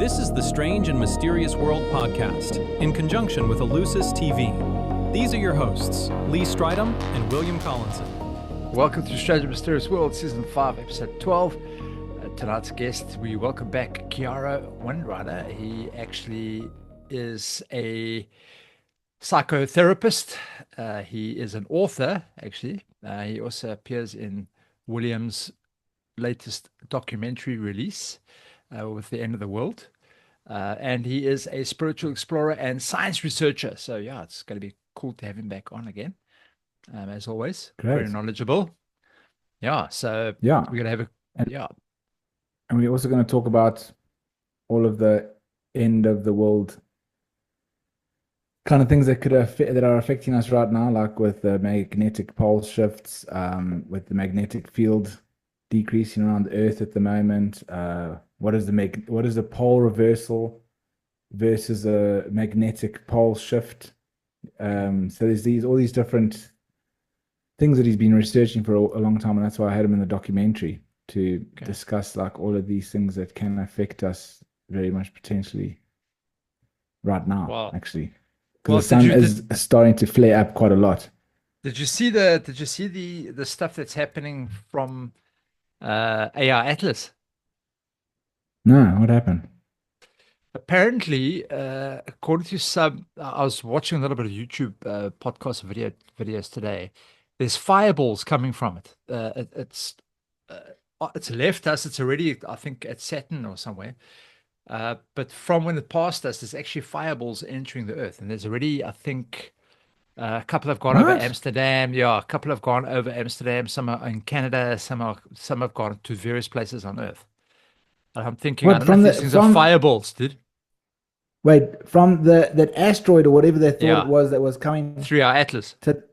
This is the Strange and Mysterious World podcast, in conjunction with Elucis TV. These are your hosts, Lee Stridham and William Collinson. Welcome to Strange and Mysterious World, Season 5, Episode 12. Tonight's guest, we welcome back Kiara Windrider. He actually is a psychotherapist. He is an author, actually. He also appears in William's latest documentary release, with The End of the World. And he is a spiritual explorer and science researcher. So yeah, it's going to be cool to have him back on again. As always, Great. Very knowledgeable. Yeah, so Yeah. we're going to have a, And- yeah. And we're also going to talk about all of the end of the world kind of things that that are affecting us right now, like with the magnetic pole shifts, with the magnetic field decreasing around the Earth at the moment. What is the pole reversal versus a magnetic pole shift? So there's all these different things that he's been researching for a long time, and that's why I had him in the documentary to discuss like all of these things that can affect us very much potentially right now. Wow. Actually, Well, because the sun is starting to flare up quite a lot. Did you see the stuff that's happening from AI Atlas? No, what happened? Apparently, according to I was watching a little bit of YouTube podcast videos today. There's fireballs coming from it. It's left us. It's already, I think, at Saturn or somewhere. But from when it passed us, there's actually fireballs entering the Earth, and there's already, I think, a couple have gone over What? Amsterdam. Yeah, a couple have gone over Amsterdam. Some are in Canada. Some have gone to various places on Earth. And I'm thinking, I don't know if these things are fireballs, dude. Wait, from that asteroid or whatever they thought it was that was coming Through our Atlas. But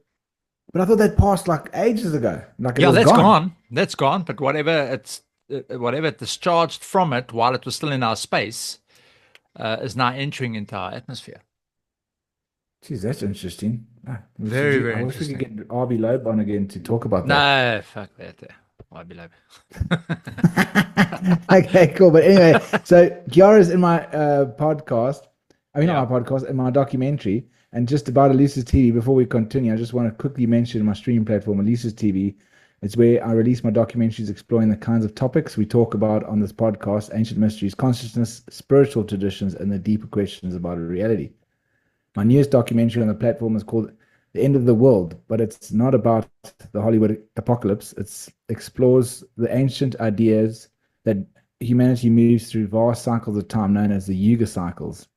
I thought that passed like ages ago. Like it was That's gone. gone. That's gone. But whatever it discharged from it while it was still in our space is now entering into our atmosphere. Jeez, that's interesting. Very, very I wish we could get RB Loeb on again to talk about that. No, fuck that. I'd be like, Okay, cool. But anyway, so Kiara's in my podcast. I mean, not my podcast, in my documentary. And just about Elucis TV, before we continue, I just want to quickly mention my streaming platform, Elucis TV. It's where I release my documentaries exploring the kinds of topics we talk about on this podcast: ancient mysteries, consciousness, spiritual traditions, and the deeper questions about reality. My newest documentary on the platform is called The End of the World, but it's not about the Hollywood apocalypse. It explores the ancient ideas that humanity moves through vast cycles of time known as the Yuga cycles,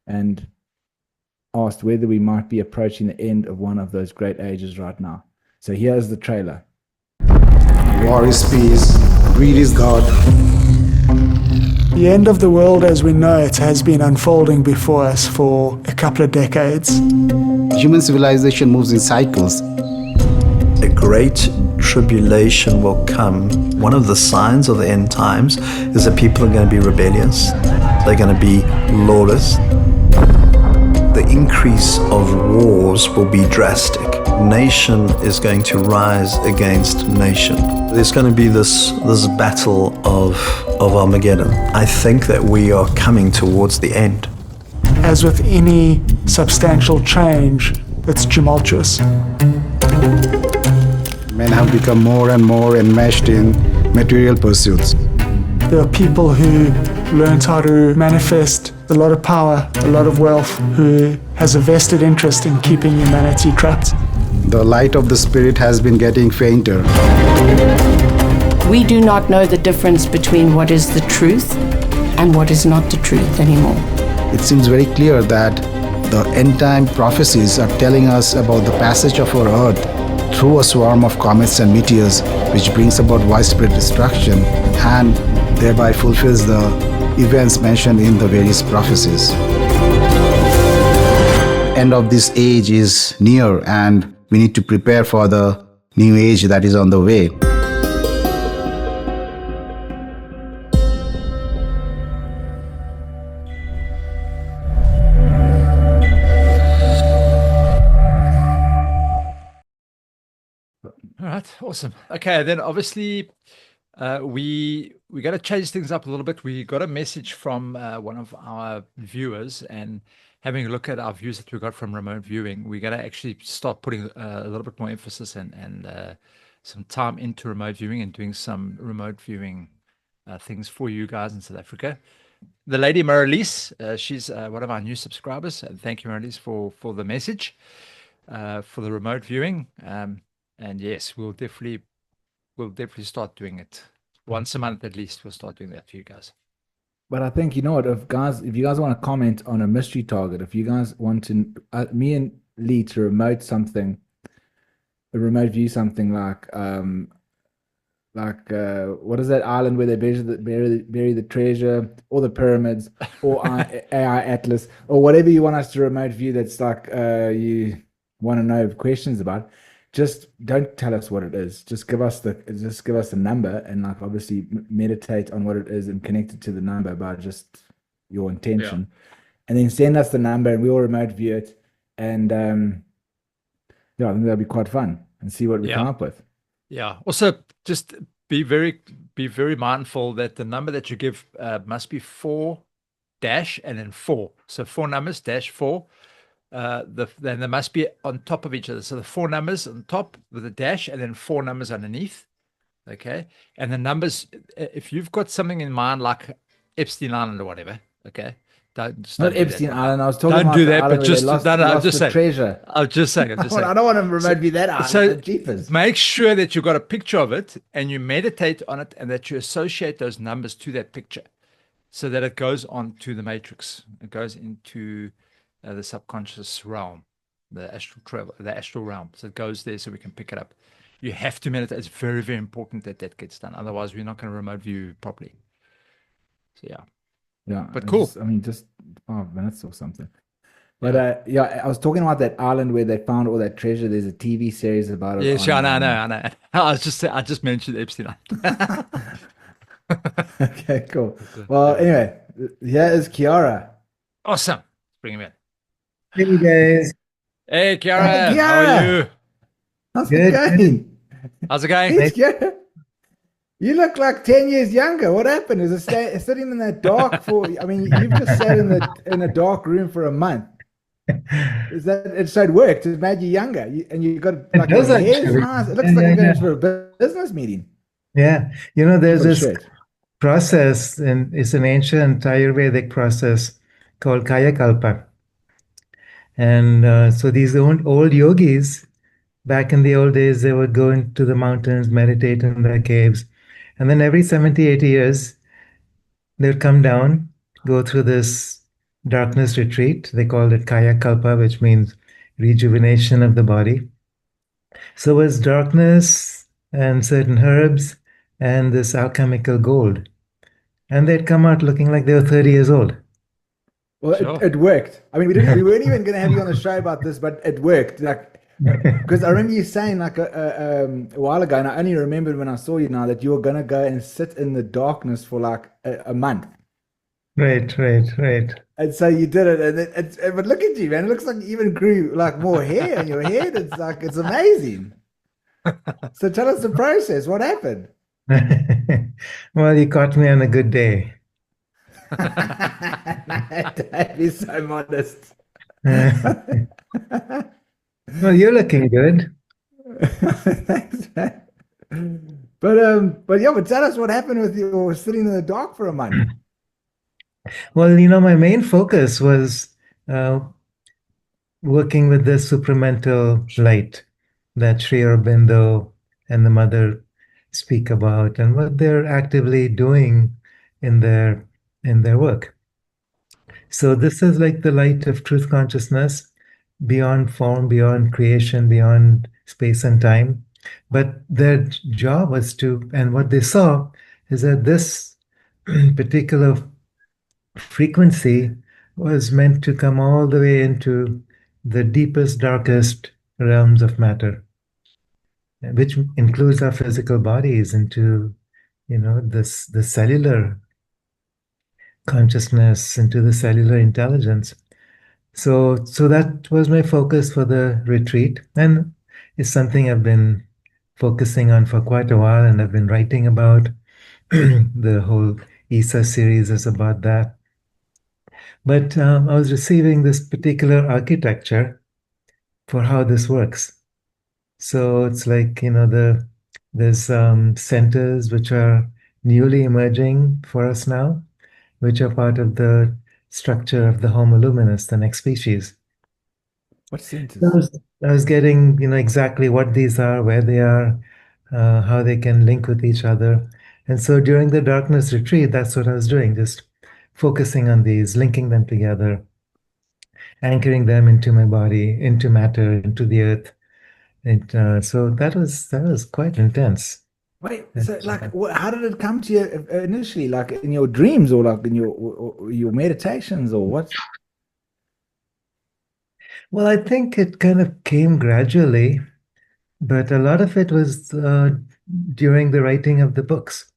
and asked whether we might be approaching the end of one of those great ages right now. So here's the trailer. War is peace, greed is God. The end of the world as we know it has been unfolding before us for a couple of decades. Human civilization moves in cycles. A great tribulation will come. One of the signs of the end times is that people are going to be rebellious. They're going to be lawless. The increase of wars will be drastic. Nation is going to rise against nation. There's going to be this battle of Armageddon. I think that we are coming towards the end. As with any substantial change, it's tumultuous. Men have become more and more enmeshed in material pursuits. There are people who learned how to manifest a lot of power, a lot of wealth, who has a vested interest in keeping humanity trapped. The light of the spirit has been getting fainter. We do not know the difference between what is the truth and what is not the truth anymore. It seems very clear that the end-time prophecies are telling us about the passage of our Earth through a swarm of comets and meteors, which brings about widespread destruction and thereby fulfills the events mentioned in the various prophecies. End of this age is near, and we need to prepare for the new age that is on the way. all right, awesome. Okay, then obviously We got to change things up a little bit. We got a message from one of our viewers, and having a look at our views that we got from remote viewing, we got to actually start putting a little bit more emphasis and some time into remote viewing and doing some remote viewing things for you guys in South Africa. The lady Marilise, she's one of our new subscribers, and thank you, Marilise, for the message for the remote viewing. And yes, we'll definitely start doing it once a month at least. We'll start doing that for you guys. But I think, you know what, if you guys want to comment on a mystery target, if you guys want to me and Lee to remote view something like what is that island where they bury the treasure, or the pyramids, or AI Atlas, or whatever you want us to remote view that's like you want to know questions about. Just don't tell us what it is. Just give us the number, and like obviously meditate on what it is and connect it to the number by just your intention, and then send us the number and we'll remote view it. And I think that'll be quite fun and see what we come up with. Yeah. Also, just be very mindful that the number that you give must be 4 dash and then 4. So 4 numbers dash 4. Then there must be on top of each other. So the 4 numbers on top with a dash and then 4 numbers underneath. Okay. And the numbers, if you've got something in mind like Epstein Island or whatever, okay. Not Epstein Island. I was talking about do that, but just I'm just saying. Treasure. I'm just saying. I don't want to remote view that island. So Jeepers. Make sure that you've got a picture of it and you meditate on it, and that you associate those numbers to that picture, so that it goes on to the matrix. It goes into the subconscious realm, the astral realm. So it goes there so we can pick it up. You have to meditate. It's very, very important that gets done. Otherwise, we're not going to remote view properly. So yeah, but cool. Just 5 minutes or something. But I was talking about that island where they found all that treasure. There's a TV series about it. Yes, I know. I just mentioned Epstein. Okay, cool. Well, anyway, here is Kiara. Awesome. Bring him in. Hey guys. Hey Kiara, how are you? How's it going? How's it going? Hey, Kiara. You look like 10 years younger. What happened? Is it sitting in that dark you've just sat in a dark room for a month. So it worked. It made you younger. And you got like your hair's nice. It looks like you're going for a business meeting. Yeah. There's this process, and it's an ancient Ayurvedic process called Kayakalpa. And so these old yogis, back in the old days, they would go into the mountains, meditate in their caves. And then every 70, 80 years, they'd come down, go through this darkness retreat. They called it Kayakalpa, which means rejuvenation of the body. So it's darkness and certain herbs and this alchemical gold. And they'd come out looking like they were 30 years old. Well, sure. It worked. I mean, we weren't even going to have you on the show about this, but it worked. Because I remember you saying a while ago, and I only remembered when I saw you now, that you were going to go and sit in the darkness for like a month. Right. And so you did it, but look at you, man. It looks like you even grew like more hair in your head. It's amazing. So tell us the process. What happened? Well, you caught me on a good day. Don't be so modest. Well, you're looking good. Thanks, man. But tell us what happened with you sitting in the dark for a month. Well, my main focus was working with the supramental light that Sri Aurobindo and the mother speak about, and what they're actively doing in their work. So this is like the light of truth consciousness, beyond form, beyond creation, beyond space and time. But their job was and what they saw is that this particular frequency was meant to come all the way into the deepest, darkest realms of matter, which includes our physical bodies, into the cellular consciousness, into the cellular intelligence. So that was my focus for the retreat, and it's something I've been focusing on for quite a while, and I've been writing about. The whole ESA series is about that. But I was receiving this particular architecture for how this works. So it's like, there's centers which are newly emerging for us now, which are part of the structure of the Homo Luminous, the next species. What I centers? was, I was getting, exactly what these are, where they are, how they can link with each other. And so during the darkness retreat, that's what I was doing, just focusing on these, linking them together, anchoring them into my body, into matter, into the earth. And so that was quite intense. Wait, And, so like, how did it come to you initially? Like in your dreams, or like in your meditations, or what? well, I think it kind of came gradually, but a lot of it was during the writing of the books.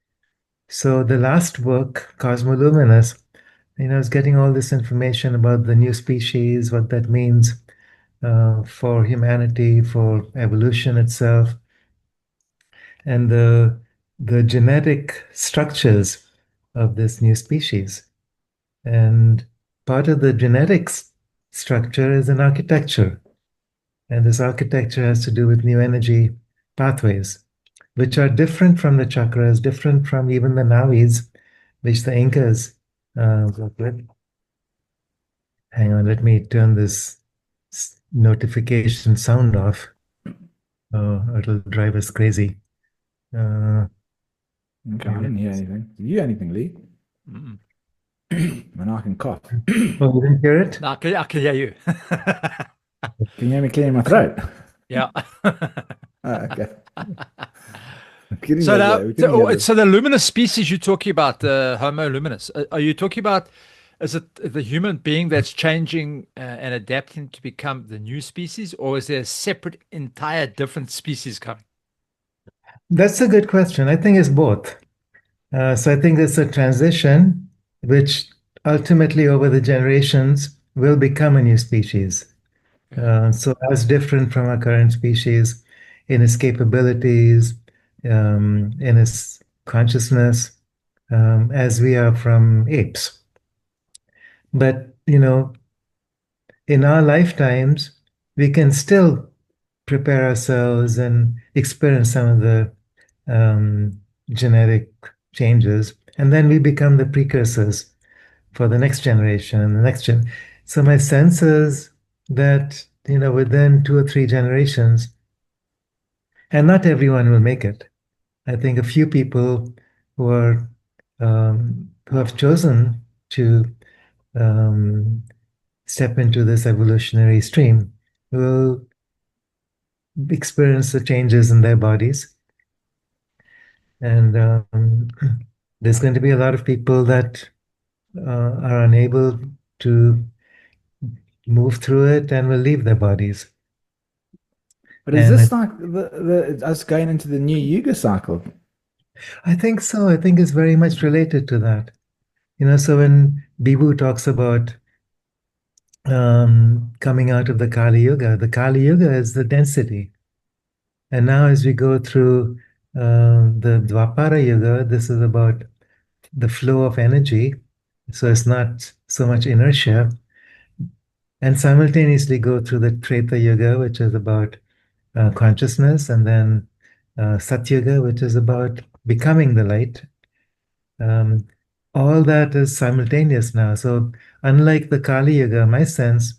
So the last book, Cosmoluminous, I was getting all this information about the new species, what that means for humanity, for evolution itself, and the genetic structures of this new species. And part of the genetics structure is an architecture. And this architecture has to do with new energy pathways, which are different from the chakras, different from even the navis, which the Incas work with. Hang on, let me turn this notification sound off. It'll drive us crazy. Okay, I didn't hear anything. Did you hear anything, Lee? Mm. And I can cough. Oh, you didn't hear it? No, I can hear you. Can you hear me clearing my throat? Yeah. Okay. Kidding So you, now, we couldn't hear so the luminous species you're talking about, the Homo luminous, are you talking about, is it the human being that's changing and adapting to become the new species, or is there a separate, entire different species coming? That's a good question. I think it's both. So I think it's a transition which ultimately over the generations will become a new species. So as different from our current species in its capabilities, in its consciousness, as we are from apes. But, in our lifetimes, we can still prepare ourselves and experience some of the genetic changes, and then we become the precursors for the next generation and the next gen. So my sense is that within 2 or 3 generations, and not everyone will make it. I think a few people who are who have chosen to um, step into this evolutionary stream will experience the changes in their bodies. And there's going to be a lot of people that are unable to move through it and will leave their bodies. But is And this like us going into the new Yuga cycle? I think so. I think it's very much related to that. So when Bibu talks about coming out of the Kali Yuga is the density. And now as we go through the Dwapara Yuga, this is about the flow of energy. So it's not so much inertia. And simultaneously go through the Treta Yuga, which is about consciousness, and then Sat Yuga, which is about becoming the light. All that is simultaneous now. So unlike the Kali Yuga, my sense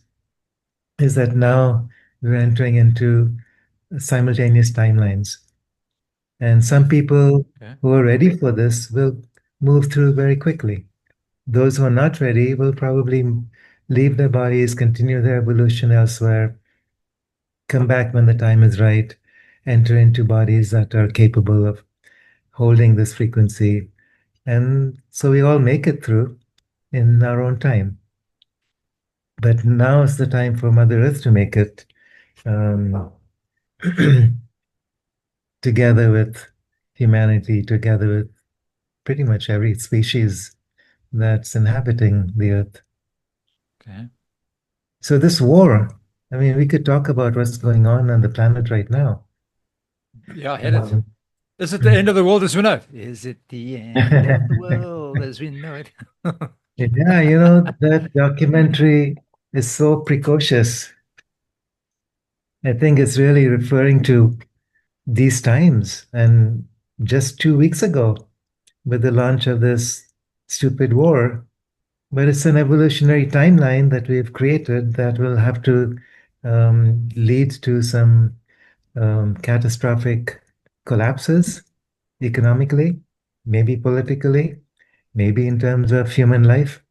is that now we're entering into simultaneous timelines. And some people who are ready for this will move through very quickly. Those who are not ready will probably leave their bodies, continue their evolution elsewhere, come back when the time is right, enter into bodies that are capable of holding this frequency. And so we all make it through in our own time. But now is the time for Mother Earth to make it together with humanity, together with pretty much every species that's inhabiting the Earth. Okay. So this war, I mean, we could talk about what's going on the planet right now. Yeah, I had it. Is it the end of the world as we know it? Is it the end of the world as we know it? Yeah, that documentary is so precocious. I think it's really referring to these times. And just 2 weeks ago, with the launch of this stupid war, but it's an evolutionary timeline that we've created that will have to lead to some catastrophic collapses economically, maybe politically, maybe in terms of human life.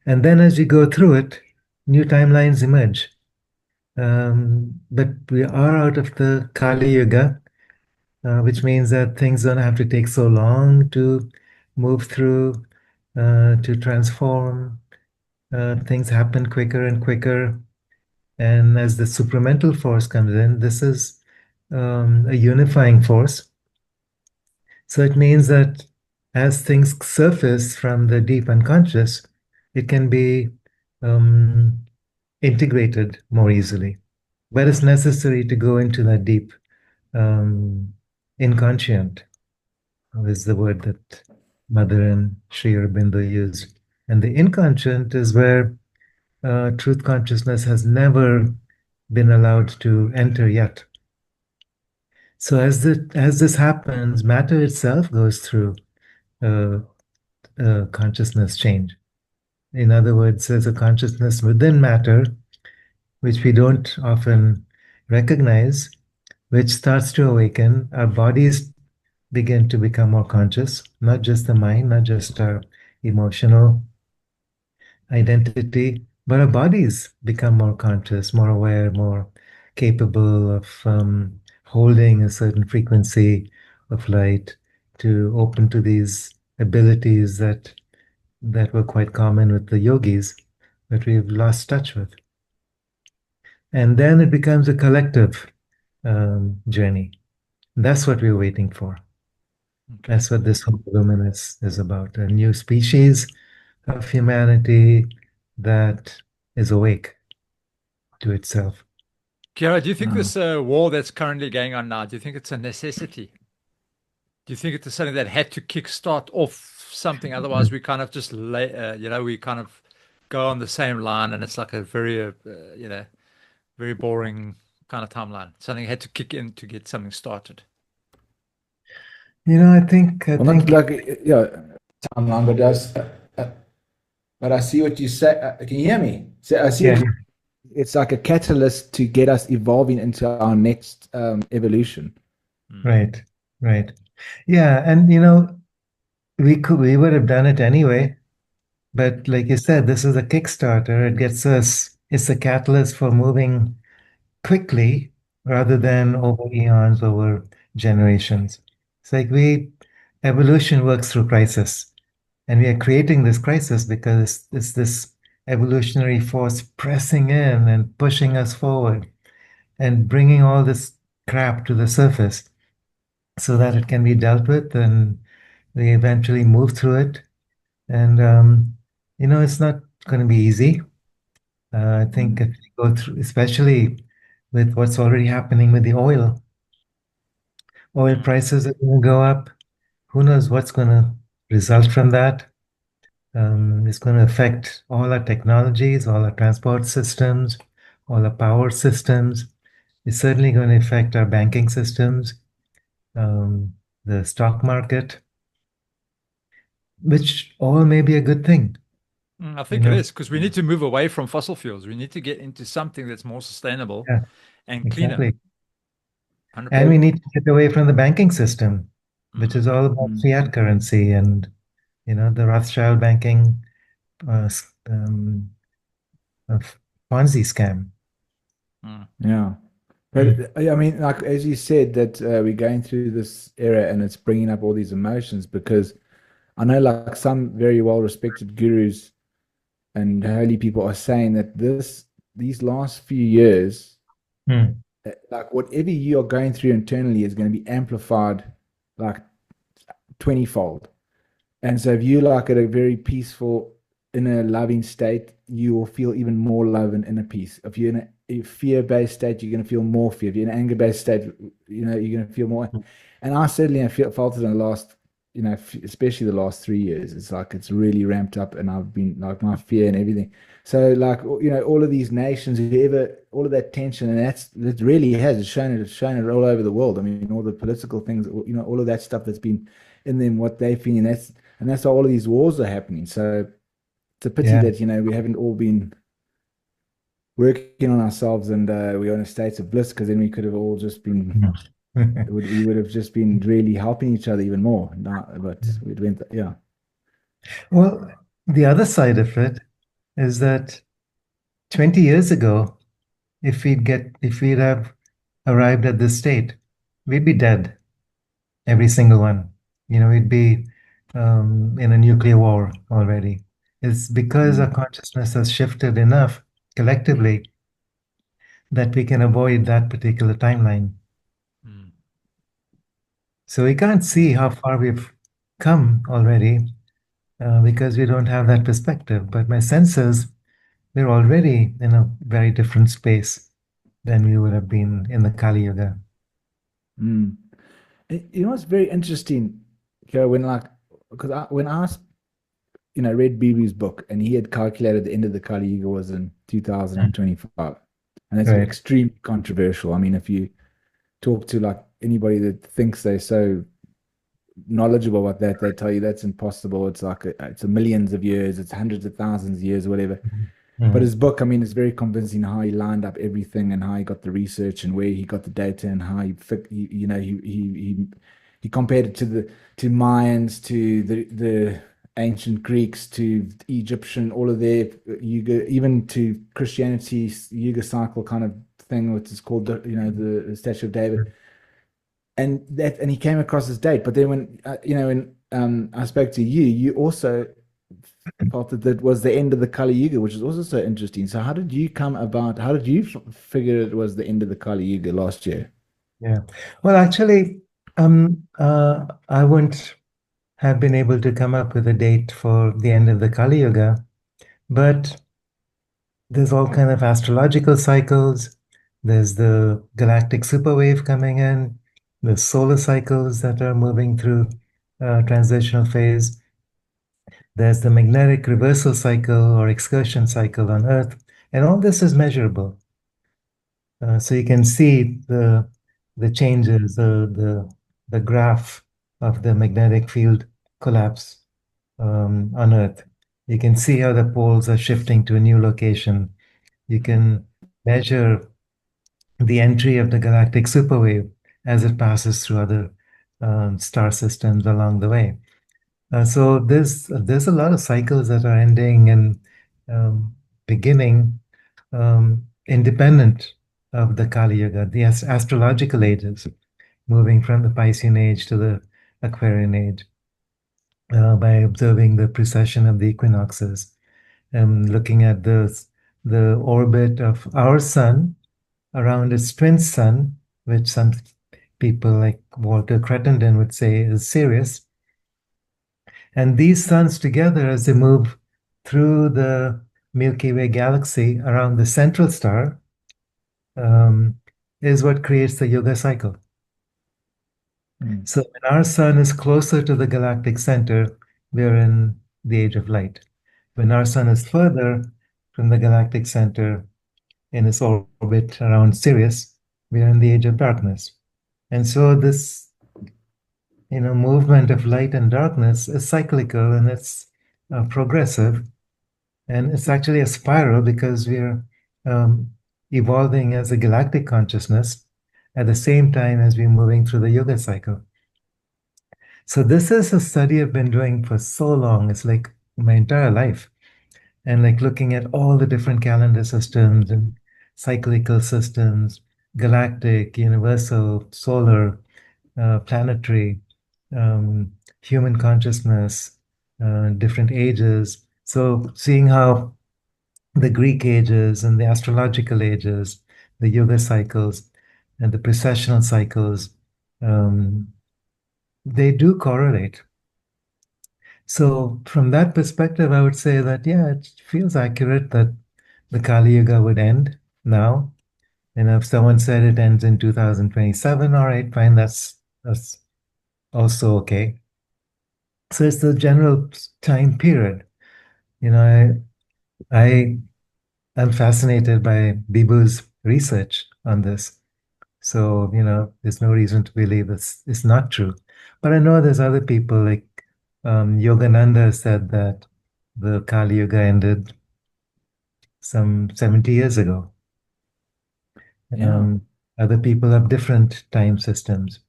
And then as we go through it, new timelines emerge. But we are out of the Kali Yuga, which means that things don't have to take so long to move through, to transform. Things happen quicker and quicker. And as the supramental force comes in, this is a unifying force. So it means that as things surface from the deep unconscious, it can be integrated more easily. But it's necessary to go into that deep inconscient, is the word that Mother and Sri Aurobindo used. And the inconscient is where truth consciousness has never been allowed to enter yet. So as this happens, matter itself goes through consciousness change. In other words, there's a consciousness within matter, which we don't often recognize, which starts to awaken. Our bodies begin to become more conscious, not just the mind, not just our emotional identity, but our bodies become more conscious, more aware, more capable of holding a certain frequency of light, to open to these abilities that were quite common with the yogis, but we've lost touch with. And then it becomes a collective journey. That's what we're waiting for. Okay. That's what this Homo Luminous is about, a new species of humanity that is awake to itself. Kiara, do you think this war that's currently going on now, do you think it's a necessity? Do you think it's something that had to kickstart off something? Otherwise, we kind of just we kind of go on the same line, and it's like a very, very boring kind of timeline. Something had to kick in to get something started. I think not like timeline, but does. But I see what you say. Can you hear me? So I see it's like a catalyst to get us evolving into our next evolution. Right. Yeah, and we would have done it anyway, but like you said, this is a Kickstarter. It gets us. It's a catalyst for moving quickly rather than over eons, over generations. It's like evolution works through crisis. And we are creating this crisis because it's this evolutionary force pressing in and pushing us forward and bringing all this crap to the surface so that it can be dealt with, and we eventually move through it. And, it's not going to be easy. I think if we go through, especially with what's already happening with the oil prices are going to go up. Who knows what's going to result from that? It's going to affect all our technologies, all our transport systems, all our power systems. It's certainly going to affect our banking systems, the stock market, which all may be a good thing. I think it is, because we need to move away from fossil fuels. We need to get into something that's more sustainable and cleaner. Exactly. And we need to get away from the banking system, which is all about fiat currency and the Rothschild banking Ponzi scam. Yeah. But I mean, like as you said, that we're going through this era and it's bringing up all these emotions, because I know like some very well-respected gurus and holy people are saying that these last few years, like whatever you are going through internally is going to be amplified like 20-fold. And so if you're like at a very peaceful, in a loving state, you will feel even more love and inner peace. If you're in an a fear-based state, you're going to feel more fear. If you're in an anger-based state, you're going to feel more. And I certainly have felt it in the last, especially the last 3 years. It's like it's really ramped up, and I've been like my fear and everything. So like all of these nations, whoever, all of that tension, and that really has it's shown it all over the world. I mean, all the political things, all of that stuff that's been in them, what they've been, and that's why all of these wars are happening. So it's a pity that we haven't all been working on ourselves, and we're in a state of bliss, because then we could have all just been we would have just been really helping each other even more. But we went, yeah. Well, the other side of it is that 20 years ago, if we'd have arrived at this state, we'd be dead, every single one. We'd be in a nuclear war already. It's because our consciousness has shifted enough collectively that we can avoid that particular timeline. So we can't see how far we've come already because we don't have that perspective. But my sense is we're already in a very different space than we would have been in the Kali Yuga. It's very interesting, when when I read Bibu's book, and he had calculated the end of the Kali Yuga was in 2025, and that's extremely controversial. I mean, if you talk to like anybody that thinks they're so knowledgeable about that, they tell you that's impossible. It's like it's a millions of years, it's hundreds of thousands of years, whatever. But his book, I mean, it's very convincing how he lined up everything, and how he got the research, and where he got the data, and how he compared it to Mayans, to the ancient Greeks, to Egyptian, all of their Yuga, even to Christianity's Yuga cycle kind of thing, which is called the Statue of David. And he came across this date. But then when I spoke to you, you also felt that was the end of the Kali Yuga, which is also so interesting. So how did you figure it was the end of the Kali Yuga last year? Yeah. Well, actually, I wouldn't have been able to come up with a date for the end of the Kali Yuga, but there's all kind of astrological cycles. There's the galactic superwave coming in, the solar cycles that are moving through transitional phase. There's the magnetic reversal cycle or excursion cycle on Earth, and all this is measurable. So you can see the changes, the graph of the magnetic field collapse on Earth. You can see how the poles are shifting to a new location. You can measure the entry of the galactic superwave as it passes through other star systems along the way. So there's a lot of cycles that are ending and beginning independent of the Kali Yuga, the astrological ages, moving from the Piscean age to the Aquarian age, by observing the precession of the equinoxes, looking at the orbit of our sun around its twin sun, which some people like Walter Crittenden would say is Sirius. And these suns together, as they move through the Milky Way galaxy around the central star, is what creates the Yuga cycle. So when our sun is closer to the galactic center, we're in the age of light. When our sun is further from the galactic center in its orbit around Sirius, we are in the age of darkness. And so this movement of light and darkness is cyclical, and it's progressive. And it's actually a spiral, because we're evolving as a galactic consciousness at the same time as we're moving through the Yuga cycle. So this is a study I've been doing for so long. It's like my entire life. And like looking at all the different calendar systems and cyclical systems, galactic, universal, solar, planetary, human consciousness, different ages. So seeing how the Greek ages and the astrological ages, the Yuga cycles and the precessional cycles, they do correlate. So from that perspective, I would say that, yeah, it feels accurate that the Kali Yuga would end now. And if someone said it ends in 2027, all right, fine, that's also okay. So it's the general time period. I am fascinated by Bibu's research on this. So, there's no reason to believe it's not true. But I know there's other people like Yogananda said that the Kali Yuga ended some 70 years ago. Yeah. Other people have different time systems.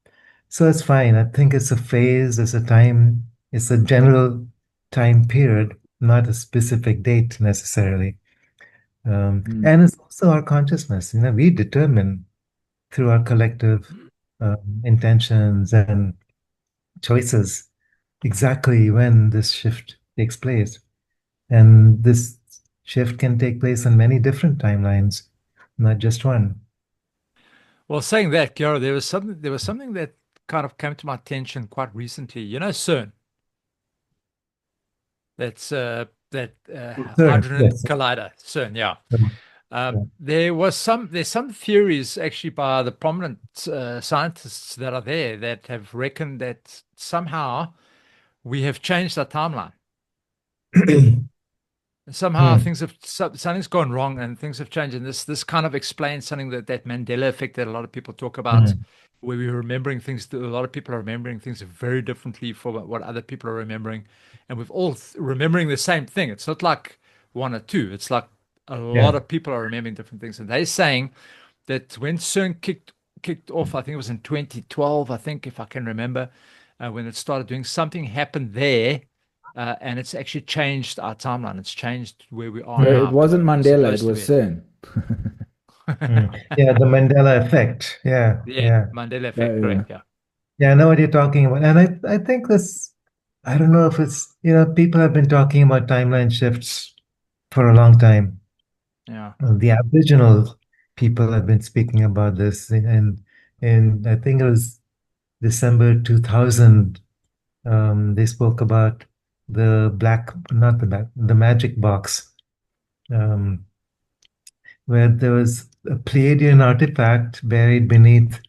So it's fine. I think it's a phase, it's a time, it's a general time period, not a specific date necessarily. And it's also our consciousness. We determine through our collective intentions and choices exactly when this shift takes place. And this shift can take place on many different timelines, not just one. Well, saying that, Kiara, there was something that kind of came to my attention quite recently. You know, CERN. That's that CERN, Hydrogen yes. Collider, CERN. Yeah. Yeah. There's some theories actually by the prominent scientists that are there that have reckoned that somehow we have changed our timeline. Somehow something's gone wrong and things have changed, and this kind of explains something that Mandela effect that a lot of people talk about, where we're remembering things. A lot of people are remembering things very differently from what other people are remembering, and we've all remembering the same thing. It's not like one or two. It's like a lot of people are remembering different things, and they're saying that when CERN kicked off, I think it was in 2012, I think, if I can remember, when it started doing something happened there. And it's actually changed our timeline. It's changed where we are So now. it wasn't to Mandela, it supposed to was be. CERN. Yeah, the Mandela Effect. Yeah. Mandela Effect, correct. Yeah. Yeah, I know what you're talking about. And I think I don't know if it's, people have been talking about timeline shifts for a long time. Yeah. The Aboriginal people have been speaking about this, and I think it was December 2000. They spoke about the magic box, where there was a Pleiadian artifact buried beneath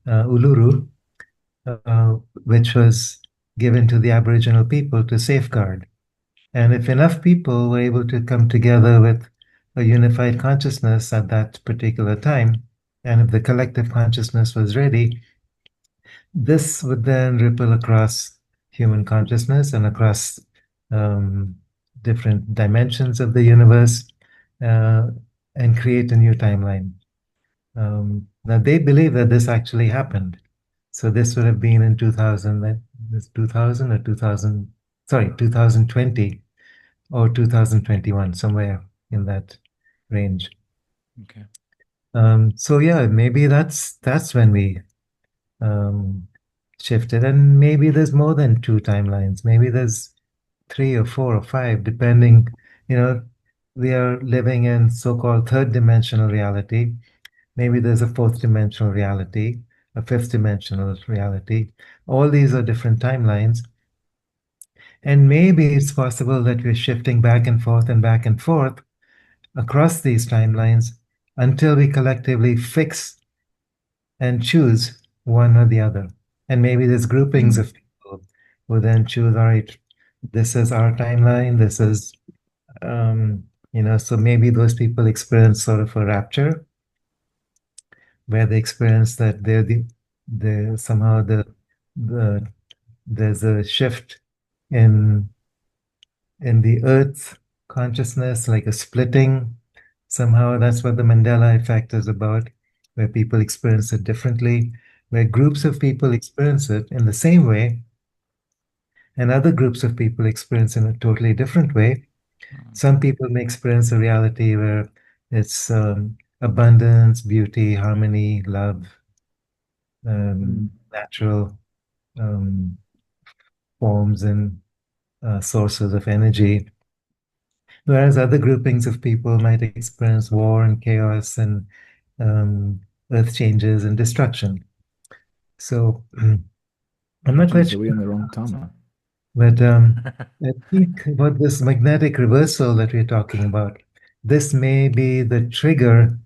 Uluru, which was given to the Aboriginal people to safeguard. And if enough people were able to come together with a unified consciousness at that particular time, and if the collective consciousness was ready, this would then ripple across human consciousness and across different dimensions of the universe and create a new timeline. Now, they believe that this actually happened. So this would have been in 2000, 2000 or 2000, sorry, 2020 or 2021, somewhere in that range. Okay. So yeah, maybe that's when we shifted, and maybe there's more than two timelines. Maybe there's 3 or 4 or 5, depending. We are living in so-called third dimensional reality. Maybe there's a fourth dimensional reality, a fifth dimensional reality. All these are different timelines. And maybe it's possible that we're shifting back and forth across these timelines until we collectively fix and choose one or the other. And maybe there's groupings of people who then choose, all right, this is our timeline, this is, so maybe those people experience sort of a rapture where they experience that somehow there's a shift in the earth consciousness, like a splitting. Somehow that's what the Mandela effect is about, where people experience it differently, where groups of people experience it in the same way, and other groups of people experience in a totally different way. Some people may experience a reality where it's abundance, beauty, harmony, love, natural forms and sources of energy. Whereas other groupings of people might experience war and chaos and earth changes and destruction. So I'm not quite So sure. we're on the wrong timeline. But I think about this magnetic reversal that we're talking about. This may be the trigger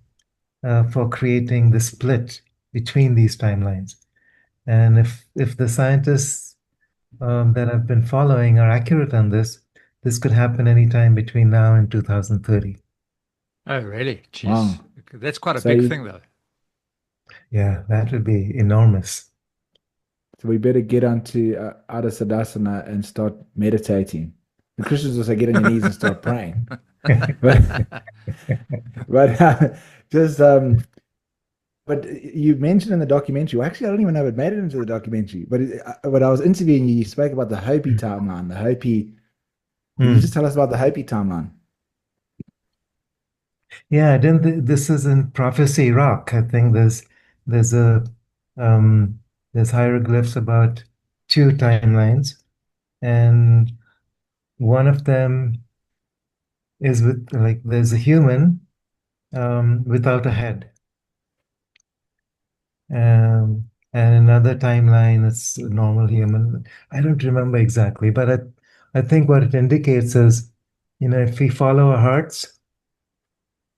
for creating the split between these timelines. And if the scientists that I've been following are accurate on this, this could happen anytime between now and 2030. Oh, really? Jeez. Wow. That's quite a So big you- thing, though. Yeah, that would be enormous. So we better get onto Adha Siddhasana and start meditating. The Christians also get on your knees and start praying. But just but you mentioned in the documentary, well, actually I don't even know if it made it into the documentary, but when I was interviewing you, you spoke about the Hopi timeline, the Hopi. Can you just tell us about the Hopi timeline? Yeah, this is in Prophecy Rock. I think there's hieroglyphs about two timelines, and one of them is with like there's a human without a head. And another timeline is a normal human. I don't remember exactly, but I think what it indicates is, if we follow our hearts,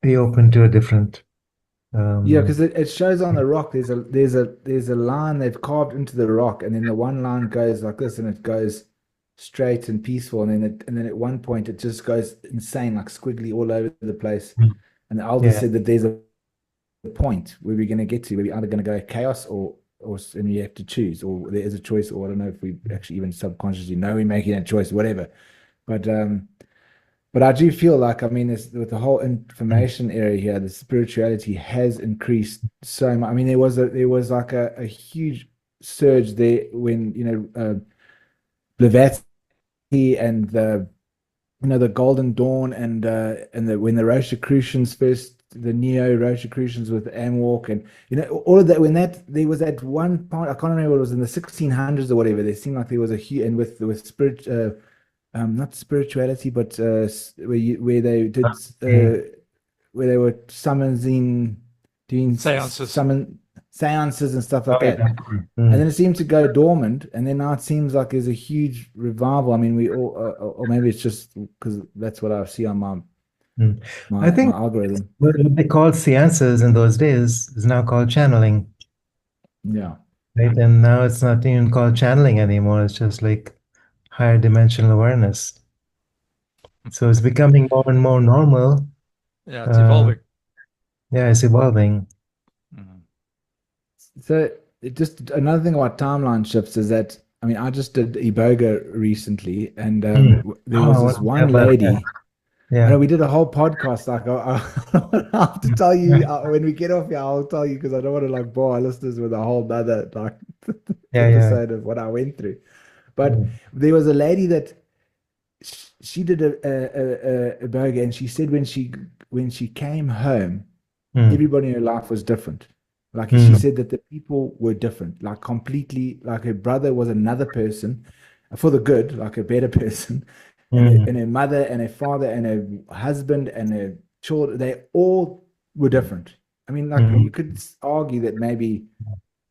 we open to a different. Yeah, because it shows on the rock. There's a line they've carved into the rock, and then the one line goes like this, and it goes straight and peaceful, and then at one point it just goes insane, like squiggly all over the place. And the elder said that there's a point where we're going to get to, where we're either going to go chaos or and you have to choose, or there is a choice, or I don't know if we actually even subconsciously know we're making a choice, whatever. But I do feel like, I mean, with the whole information area here, the spirituality has increased so much. I mean, there was like a huge surge there when Blavatsky and the Golden Dawn and when the Rosicrucians first, the neo Rosicrucians with Amwalk, and all of that, there was that one point, I can't remember what it was, in the 1600s or whatever, there seemed like there was a huge, and with spirit, not spirituality, but where they did where they were doing seances and stuff like that. And then it seemed to go dormant, and then now it seems like there's a huge revival. I mean, we all, or maybe it's just because that's what I see on my I think my algorithm. what they called seances in those days is now called channeling. Yeah. Right. And now it's not even called channeling anymore. It's just like higher dimensional awareness. So it's becoming more and more normal. Yeah, it's evolving. Yeah, it's evolving. So just another thing about timeline shifts is that, I mean, I just did Iboga recently, and there was this one lady. Yeah. We did a whole podcast. Like, I have to tell you when we get off here, I'll tell you, because I don't want to like bore our listeners with a whole other episode of what I went through. But there was a lady that she did a Iboga, and she said when she came home, everybody in her life was different. Like she said that the people were different, like completely, like her brother was another person for the good, like a better person. And her mother and her father and her husband and her children, they all were different. I mean, like you could argue that maybe,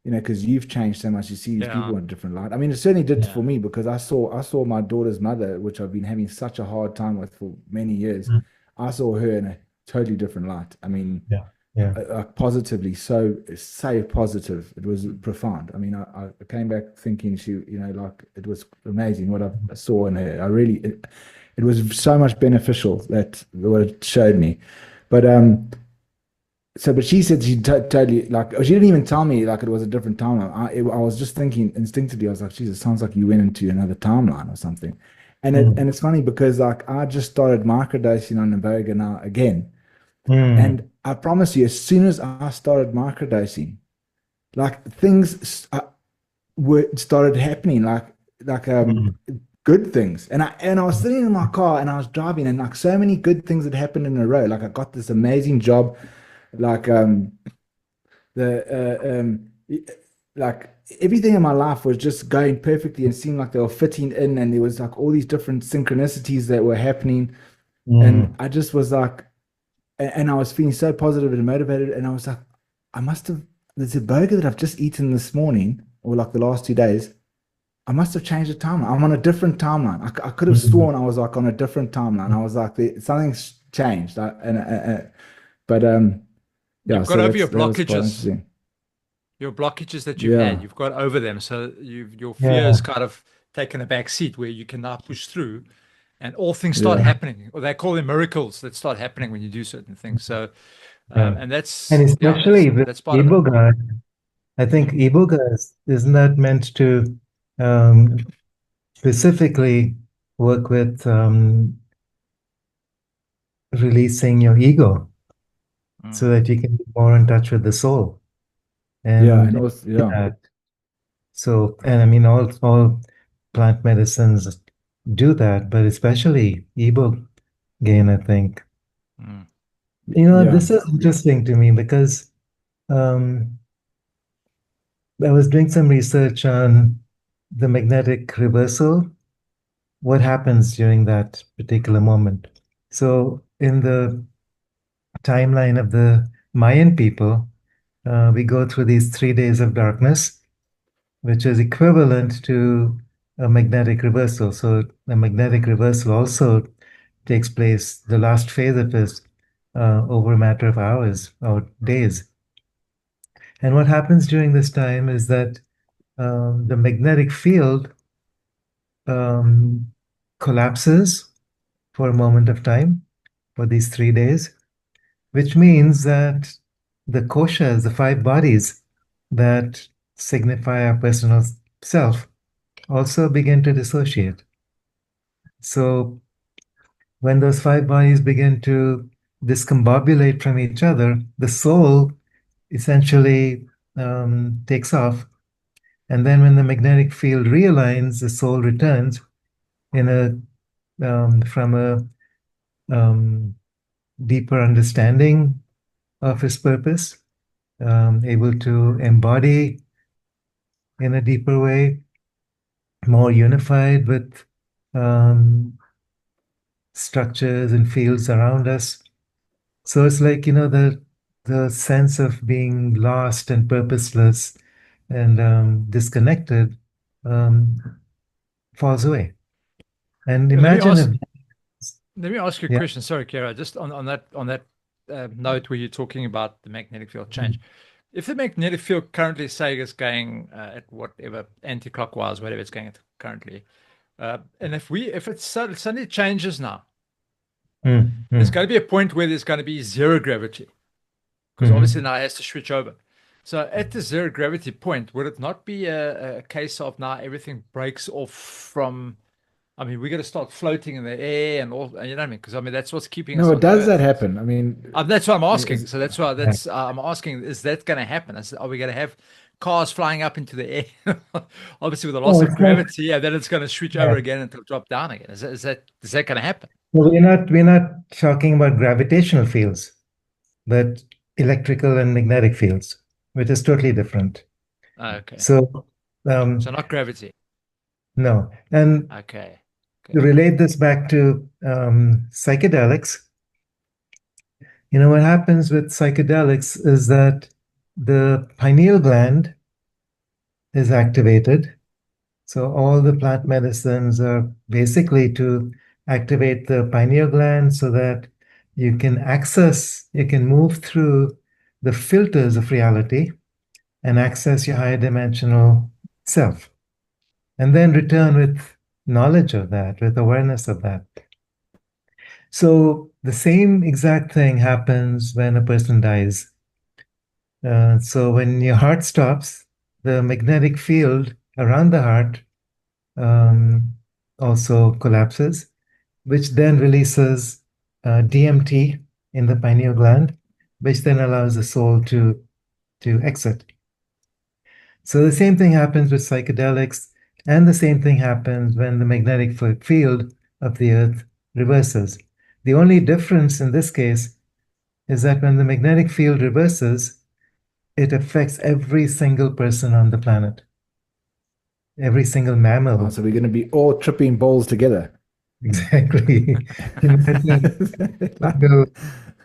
because you've changed so much, you see these people in a different light. I mean, it certainly did for me, because I saw my daughter's mother, which I've been having such a hard time with for many years. I saw her in a totally different light. I mean, positively, so positive. It was profound. I mean, I came back thinking she, like it was amazing what I saw in her. I really, it was so much beneficial, that what it showed me. But but she said she totally, like, she didn't even tell me like it was a different timeline. I was just thinking instinctively, I was like, Jesus, sounds like you went into another timeline or something. And it's funny because like I just started microdosing on Iboga now again. And I promise you, as soon as I started microdosing, like things started happening, like good things. And I was sitting in my car and I was driving, and like so many good things had happened in a row. Like I got this amazing job, like like everything in my life was just going perfectly and seemed like they were fitting in, and there was like all these different synchronicities that were happening. And I just was like, and I was feeling so positive and motivated, and I was like, there's a burger that I've just eaten this morning, or like the last 2 days, I must have changed the timeline. I'm on a different timeline. I could have sworn I was like on a different timeline. I was like, something's changed. But Yeah, you've got so over your that was quite blockages. interesting. Your blockages that you've had, Yeah, you've got over them. So your Yeah. fears kind of taken a back seat where you can now push through, and all things start yeah, happening. Or they call them miracles that start happening when you do certain things. So, Yeah. and And especially with that's part of it. iboga, I think iboga is not meant to um, specifically work with releasing your ego so that you can be more in touch with the soul. yeah, and And also, yeah, that, so, and I mean, all plant medicines do that, but especially ibogaine, I think. Mm. yeah, This is interesting to me because um, I was doing some research on the magnetic reversal, what happens during that particular moment. So, in the timeline of the Mayan people, we go through these 3 days of darkness, which is equivalent to a magnetic reversal. So, the magnetic reversal also takes place, the last phase of it, over a matter of hours or days. And what happens during this time is that the magnetic field um, collapses for a moment of time for these 3 days, which means that the koshas, the five bodies that signify our personal self, also begin to dissociate. So when those five bodies begin to discombobulate from each other, the soul essentially takes off. And then when the magnetic field realigns, the soul returns in a from a deeper understanding of his purpose, able to embody in a deeper way, more unified with structures and fields around us. So it's like, the sense of being lost and purposeless and disconnected falls away. And Let me imagine ask, if, let me ask you a yeah. question. Sorry, Kiara, just on that note where you're talking about the magnetic field change. If the magnetic field currently, say, is going at whatever anti-clockwise, whatever it's going at currently, and if it suddenly changes now, there's going to be a point where there's going to be zero gravity, because obviously now it has to switch over. So at the zero gravity point, would it not be a case of now everything breaks off from? I mean, we're going to start floating in the air and all, you know what I mean? Because I mean, that's what's keeping us no, on does Earth. that happen? I mean, That's what I'm asking. is, So that's why I'm asking, is that going to happen? Are we going to have cars flying up into the air, obviously with the loss Oh, of it's like, gravity, and then it's going to switch yeah. over again and it'll drop down again? Is that going to happen? Well, we're not talking about gravitational fields, but electrical and magnetic fields, which is totally different. Okay. So, So not gravity. no. And Okay. to relate this back to psychedelics, what happens with psychedelics is that the pineal gland is activated. So all the plant medicines are basically to activate the pineal gland so that you can move through the filters of reality and access your higher dimensional self, and then return with knowledge of that, with awareness of that. So the same exact thing happens when a person dies. So when your heart stops, the magnetic field around the heart also collapses, which then releases DMT in the pineal gland, which then allows the soul to exit. So the same thing happens with psychedelics, and the same thing happens when the magnetic field of the earth reverses. The only difference in this case is that when the magnetic field reverses, it affects every single person on the planet, every single mammal. so we're going to be all tripping balls together. Exactly. Imagine a single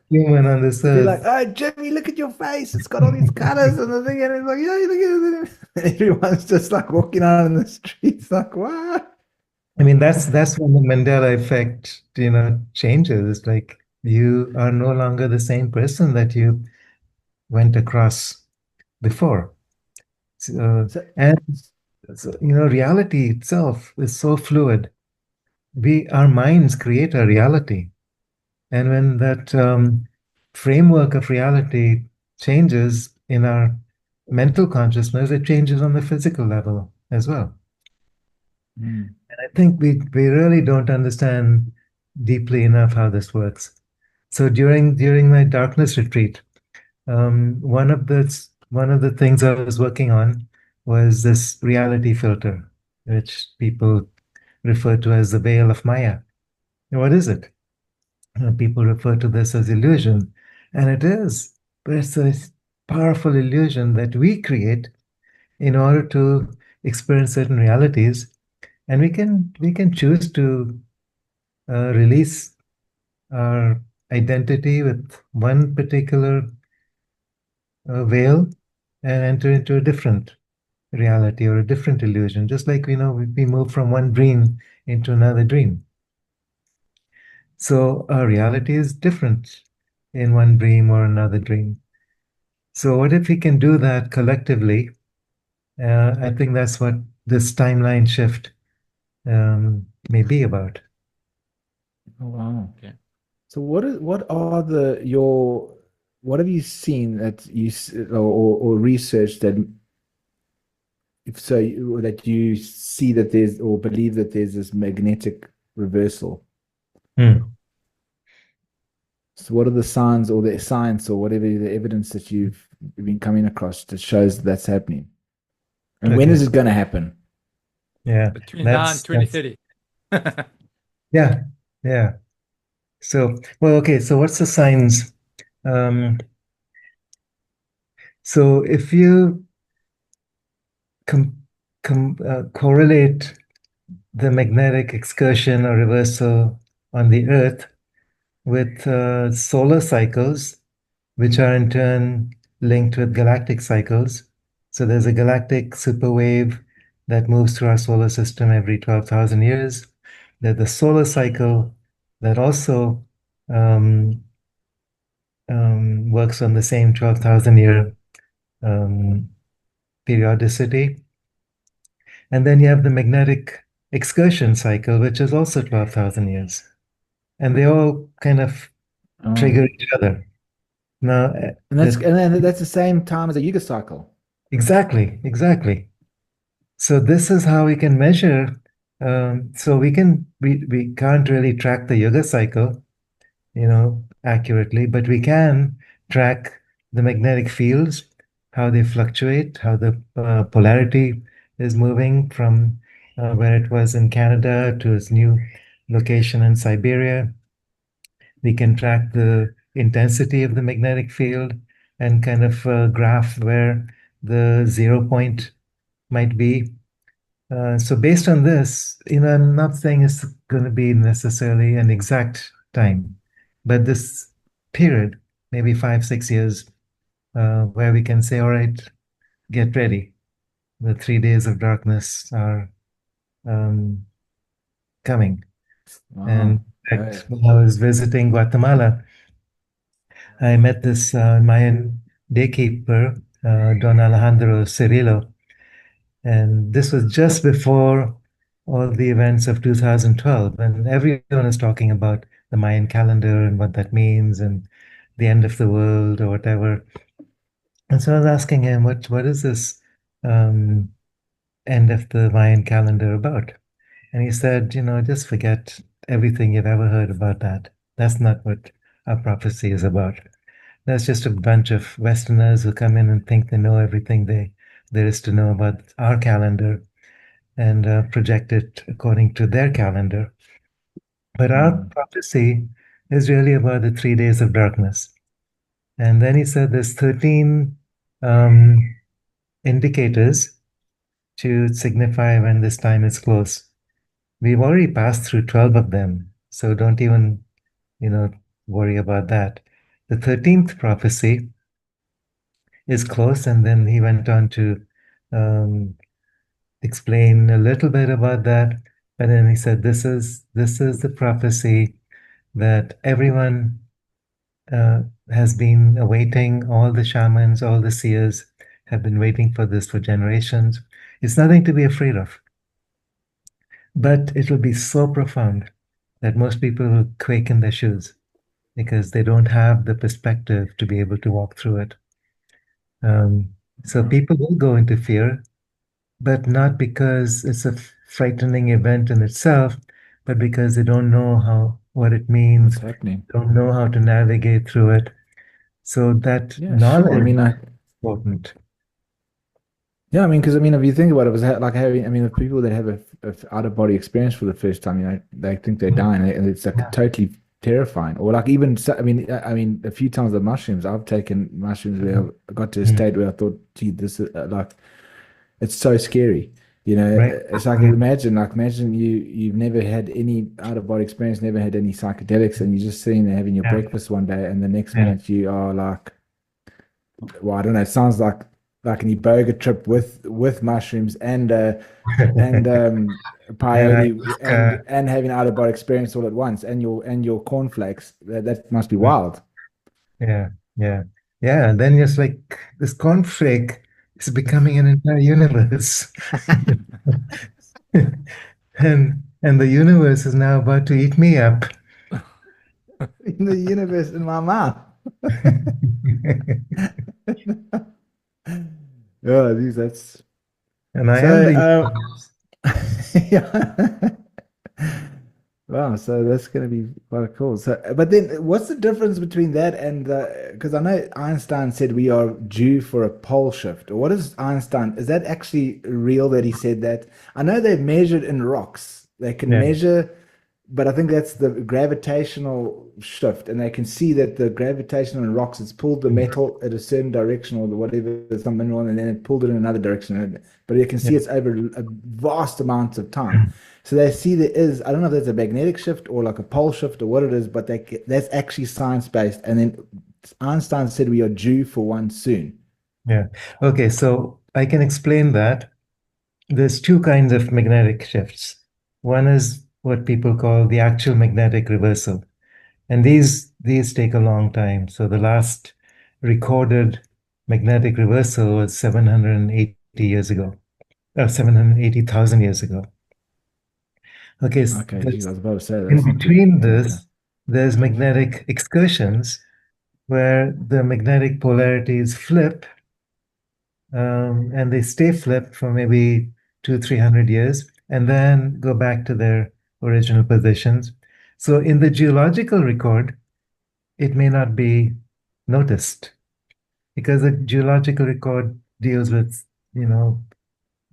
human on this Be like, earth. oh, Jimmy, look at your face. It's got all these colors and the thing. And it's like, yeah, look at it. And everyone's just like walking out in the streets, like, what? I mean, that's when the Mandela effect, changes. It's like you are no longer the same person that you went across before. And reality itself is so fluid. Our minds create a reality. And when that framework of reality changes in our mental consciousness, it changes on the physical level as well. And I think we really don't understand deeply enough how this works. So during my darkness retreat, one of the things I was working on was this reality filter, which people refer to as the veil of Maya. And what is it? People refer to this as illusion, and it is, but it's a powerful illusion that we create in order to experience certain realities, and we can choose to release our identity with one particular veil and enter into a different reality or a different illusion, just like we move from one dream into another dream. So our reality is different in one dream or another dream. So what if we can do that collectively? I think that's what this timeline shift may be about. Oh, wow. Okay. So what have you seen that or researched that that you see that there's or believe that there's this magnetic reversal? So what are the signs or the science or whatever the evidence that you've been coming across that shows that's happening? And when is it going to happen? Yeah, Between now and 2030. Yeah. So, well, okay. So what's the signs? So if you correlate the magnetic excursion or reversal on the Earth with solar cycles, which are in turn linked with galactic cycles. So there's a galactic superwave that moves through our solar system every 12,000 years. There's the solar cycle that also works on the same 12,000-year periodicity. And then you have the magnetic excursion cycle, which is also 12,000 years. And they all kind of trigger each other. Now, and that's the same time as a Yuga cycle. Exactly. So this is how we can measure. So we can't really track the Yuga cycle, accurately, but we can track the magnetic fields, how they fluctuate, how the polarity is moving from where it was in Canada to its new location in Siberia. We can track the intensity of the magnetic field and kind of graph where the 0 point might be. So based on this, I'm not saying it's going to be necessarily an exact time, but this period, maybe 5-6 years, where we can say, all right, get ready. The 3 days of darkness are coming. Wow. And in fact, when I was visiting Guatemala, I met this Mayan daykeeper, Don Alejandro Cirillo. And this was just before all the events of 2012. And everyone is talking about the Mayan calendar and what that means and the end of the world or whatever. And so I was asking him, what is this end of the Mayan calendar about? And he said, just forget everything you've ever heard about that. That's not what our prophecy is about. That's just a bunch of Westerners who come in and think they know everything there is to know about our calendar and project it according to their calendar. But our prophecy is really about the 3 days of darkness. And then he said there's 13 indicators to signify when this time is close. We've already passed through 12 of them, so don't even, worry about that. The 13th prophecy is close, and then he went on to explain a little bit about that. And then he said, this is the prophecy that everyone has been awaiting. All the shamans, all the seers have been waiting for this for generations. It's nothing to be afraid of. But it will be so profound that most people will quake in their shoes because they don't have the perspective to be able to walk through it. Um, so people will go into fear, but not because it's a frightening event in itself, but because they don't know what it means, What's happening? don't know how to navigate through it. So that Yeah, sure. I knowledge mean, is important. yeah, I mean, because I mean, if you think about it, it was like having, I mean, the people that have a out of body experience for the first time, you know, they think they're dying, and it's like Yeah. totally terrifying. Or like even, I mean, a few times the mushrooms, I've taken mushrooms where I got to a state where I thought, gee, this is like, it's so scary. You know, Right. it's like imagine you've never had any out of body experience, never had any psychedelics, and you're just sitting there having your Yeah. breakfast one day, and the next Yeah. minute you are like, well, I don't know. It sounds like an iboga trip with mushrooms and and peyote Ayahuasca. and having out of body experience all at once, and your cornflakes. That must be wild. Yeah, yeah, yeah. And then it's like this conflict is becoming an entire universe. And the universe is now about to eat me up. In the universe in my mouth. Yeah, these that's And I am the so. universe. Yeah. Wow, so that's going to be quite cool. So, but then what's the difference between that and because I know Einstein said we are due for a pole shift. Or what is Einstein? Is that actually real that he said that? I know they've measured in rocks. They can Yeah. measure, but I think that's the gravitational shift, and they can see that the gravitational in rocks, it's pulled the metal at a certain direction or whatever, some mineral, and then it pulled it in another direction. But you can see it's over a vast amount of time. So they see there is, I don't know if that's a magnetic shift or like a pole shift or what it is, but that's actually science-based. And then Einstein said we are due for one soon. Yeah. Okay, so I can explain that. There's two kinds of magnetic shifts. One is what people call the actual magnetic reversal. And these take a long time. So the last recorded magnetic reversal was 780 years ago, or 780,000 years ago. Okay, Okay, geez, I was about to say in that's not between too okay. this, there's magnetic excursions where the magnetic polarities flip, and they stay flipped for maybe 200-300 years and then go back to their original positions. So in the geological record, it may not be noticed because the geological record deals with,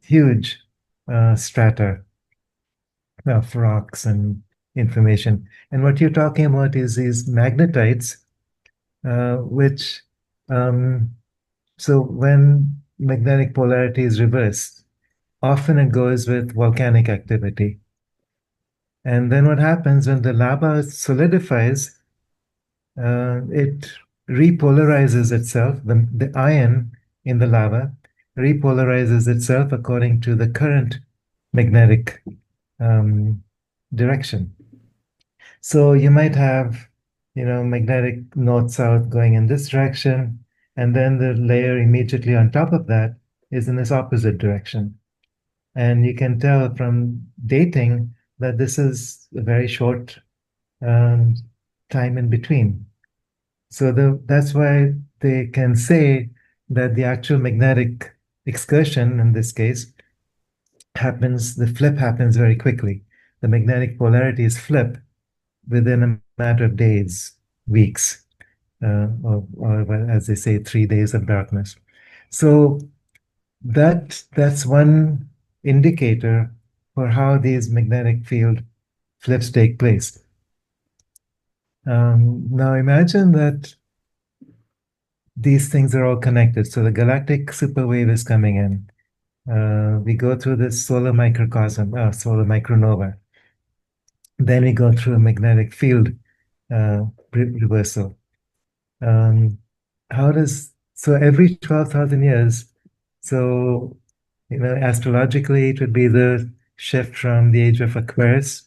huge strata of rocks and information. And what you're talking about is these magnetites, which, so when magnetic polarity is reversed, often it goes with volcanic activity. And then what happens when the lava solidifies, it repolarizes itself. The ion in the lava repolarizes itself according to the current magnetic direction. So you might have, magnetic north-south going in this direction, and then the layer immediately on top of that is in this opposite direction. And you can tell from dating that this is a very short time in between. So that's why they can say that the actual magnetic excursion in this case the flip happens very quickly. The magnetic polarities flip within a matter of days, weeks, or as they say, 3 days of darkness. So that's one indicator for how these magnetic field flips take place. Now imagine that these things are all connected. So the galactic superwave is coming in. We go through this solar microcosm, solar micronova. Then we go through a magnetic field reversal. So every 12,000 years, so, astrologically, it would be the shift from the age of Aquarius,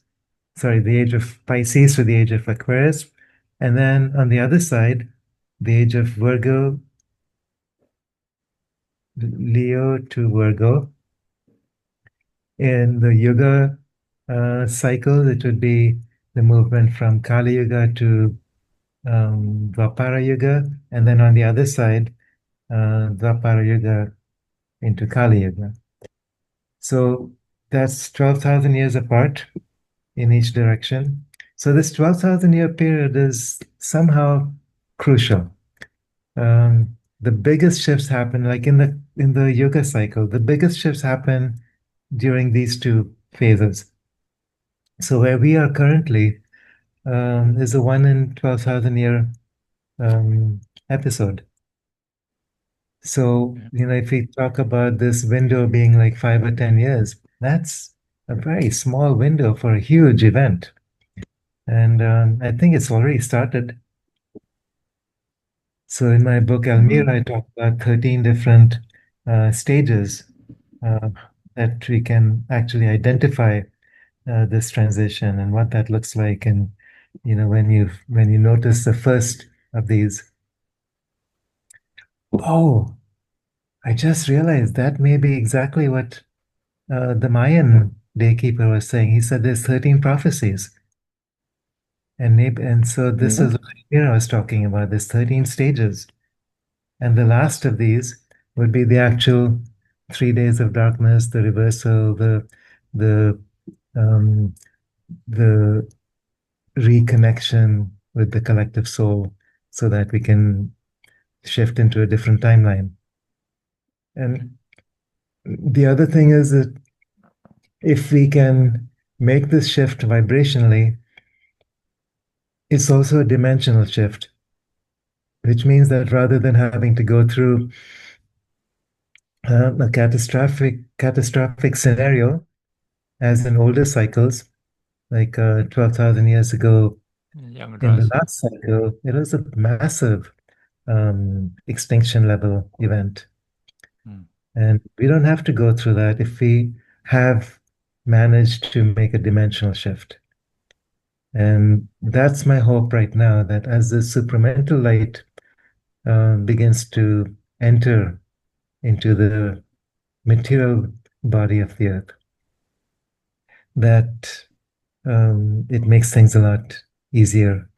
the age of Pisces to the age of Aquarius. And then on the other side, the age of Virgo, Leo to Virgo. In the Yuga cycle, it would be the movement from Kali Yuga to Dwapara Yuga, and then on the other side, Dwapara Yuga into Kali Yuga. So that's 12,000 years apart in each direction. So this 12,000 year period is somehow crucial. The biggest shifts happen, like in the Yuga cycle, the biggest shifts happen during these two phases. So where we are currently is a 1 in 12,000 year episode. So, if we talk about this window being like 5 or 10 years, that's a very small window for a huge event. And I think it's already started. So in my book, Almira, I talk about 13 different stages that we can actually identify this transition and what that looks like. And when you notice the first of these, oh, I just realized that may be exactly what the Mayan daykeeper was saying. He said there's 13 prophecies. And so this is what Mira was talking about, there's 13 stages. And the last of these would be the actual 3 days of darkness, the reversal, the reconnection with the collective soul, so that we can shift into a different timeline. And the other thing is that if we can make this shift vibrationally, it's also a dimensional shift, which means that rather than having to go through a catastrophic scenario, as in older cycles, like 12,000 years ago, in the last cycle, it was a massive extinction level event. And we don't have to go through that if we have managed to make a dimensional shift. And that's my hope right now, that as the supramental light begins to enter into the material body of the earth, that it makes things a lot easier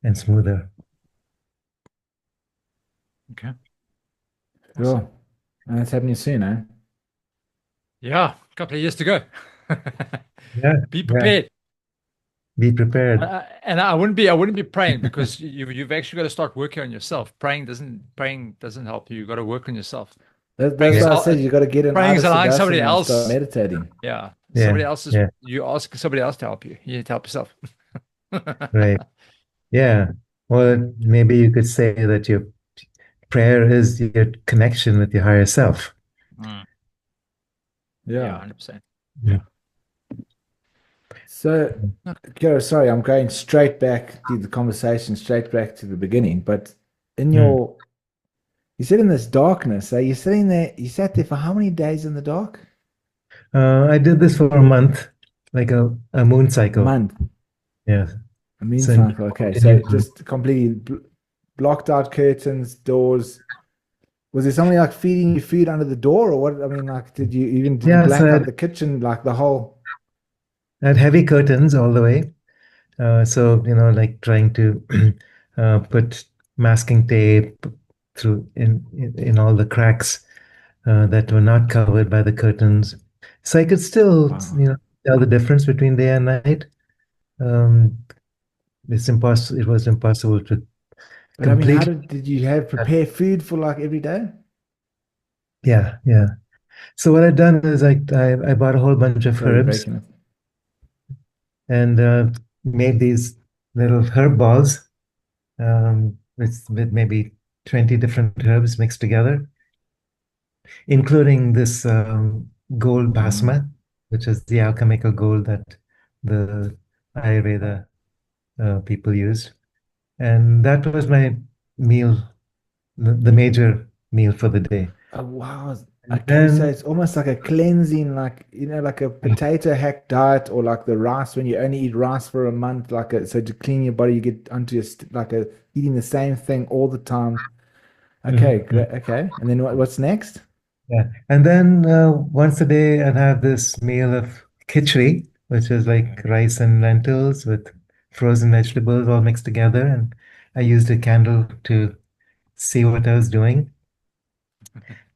and smoother. Okay. Cool. And it's happening soon, eh? Yeah, a couple of years to go. Yeah. Be prepared. Be prepared. And I wouldn't be praying, because you've actually got to start working on yourself. Praying doesn't help you. You've got to work on yourself. That's why I said you got to get an praying is artist allowing to somebody and else start meditating. Yeah. Yeah, Somebody else is yeah. you ask somebody else to help you. You need to help yourself. Right. Yeah. Well, maybe you could say that your prayer is your connection with your higher self. Yeah, 100%. Yeah. So, Kiara, sorry, I'm going straight back to the conversation, straight back to the beginning. But in you said in this darkness, are you sitting there? You sat there for how many days in the dark? I did this for a month, like a moon cycle. A month. Yeah. A moon cycle. Okay, so just completely blocked out curtains, doors. Was there somebody like feeding you food under the door, or what? I mean, like, did you black out the kitchen, like the whole? I had heavy curtains all the way. So, like trying to put masking tape through in all the cracks that were not covered by the curtains. So I could still, tell the difference between day and night. It was impossible to But I mean, how did you have prepare food for like every day? Yeah. So what I've done is I bought a whole bunch of herbs and made these little herb balls with maybe 20 different herbs mixed together, including this gold bhasma, which is the alchemical gold that the Ayurveda people use. And that was my meal, the major meal for the day. Oh, wow. And Okay, so then it's almost like a cleansing, like like a potato hack diet, or like the rice when you only eat rice for a month, so to clean your body, you get onto like a eating the same thing all the time. Okay, Mhm. great. Okay, and then what's next? Yeah. And then once a day, I'd have this meal of khichdi, which is like rice and lentils with frozen vegetables all mixed together. And I used a candle to see what I was doing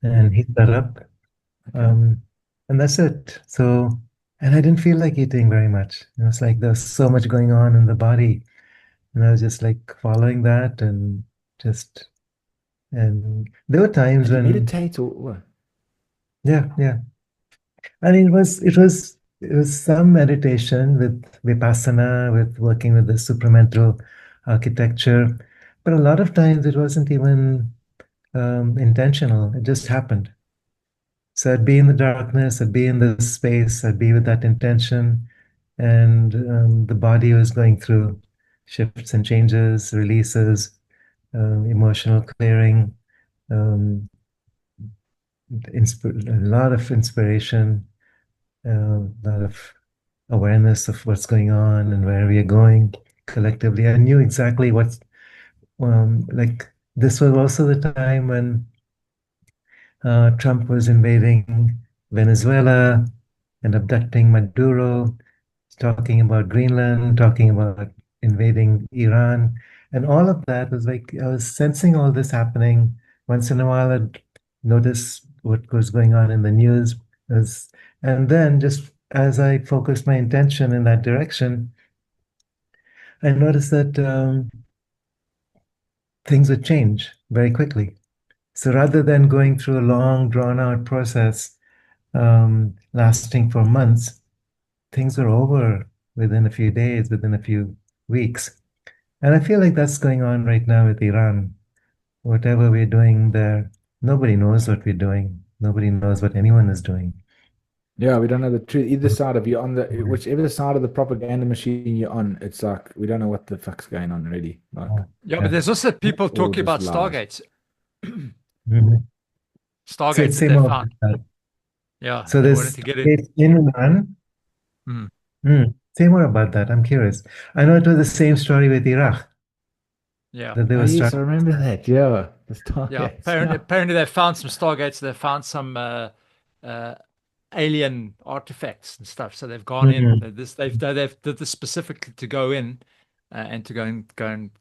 and heat that up. Okay. Um, and that's it. So, and I didn't feel like eating very much. It was like there's so much going on in the body. And I was just like following that and just, and there were times Did you when, meditate or what? yeah, yeah. I mean, it was some meditation with vipassana, with working with the supramental architecture, but a lot of times it wasn't even intentional. It just happened. So I'd be in the darkness, I'd be in the space, I'd be with that intention, and the body was going through shifts and changes, releases, emotional clearing, um, a lot of inspiration, a lot of awareness of what's going on and where we are going collectively. I knew exactly what's like. This was also the time when Trump was invading Venezuela and abducting Maduro, talking about Greenland, talking about invading Iran. And all of that was like, I was sensing all this happening. Once in a while, I'd notice what was going on in the news. As, and then, just as I focused my intention in that direction, I noticed that things would change very quickly. So rather than going through a long, drawn out process lasting for months, things are over within a few days, within a few weeks. And I feel like that's going on right now with Iran. Whatever we're doing there, nobody knows what we're doing. Nobody knows what anyone is doing. Yeah, we don't know the truth. Either side of you on the whichever side of the propaganda machine you're on, it's like we don't know what the fuck's going on really. Like Yeah, but Yeah. there's also people all talking just about lies. Stargates. Mhm. So Stargates it's that same they old. found. Yeah, So they wanted this to get in. case in Iran. Mm. Say more about that. I'm curious. I know it was the same story with Iraq Yeah. that they Oh were yes, I starting. remember that. Yeah, the Yeah. Stargates. Apparently they found some Stargates. They found some uh, alien artifacts and stuff. So they've gone in. Mhm. They've did this specifically to go in and to go and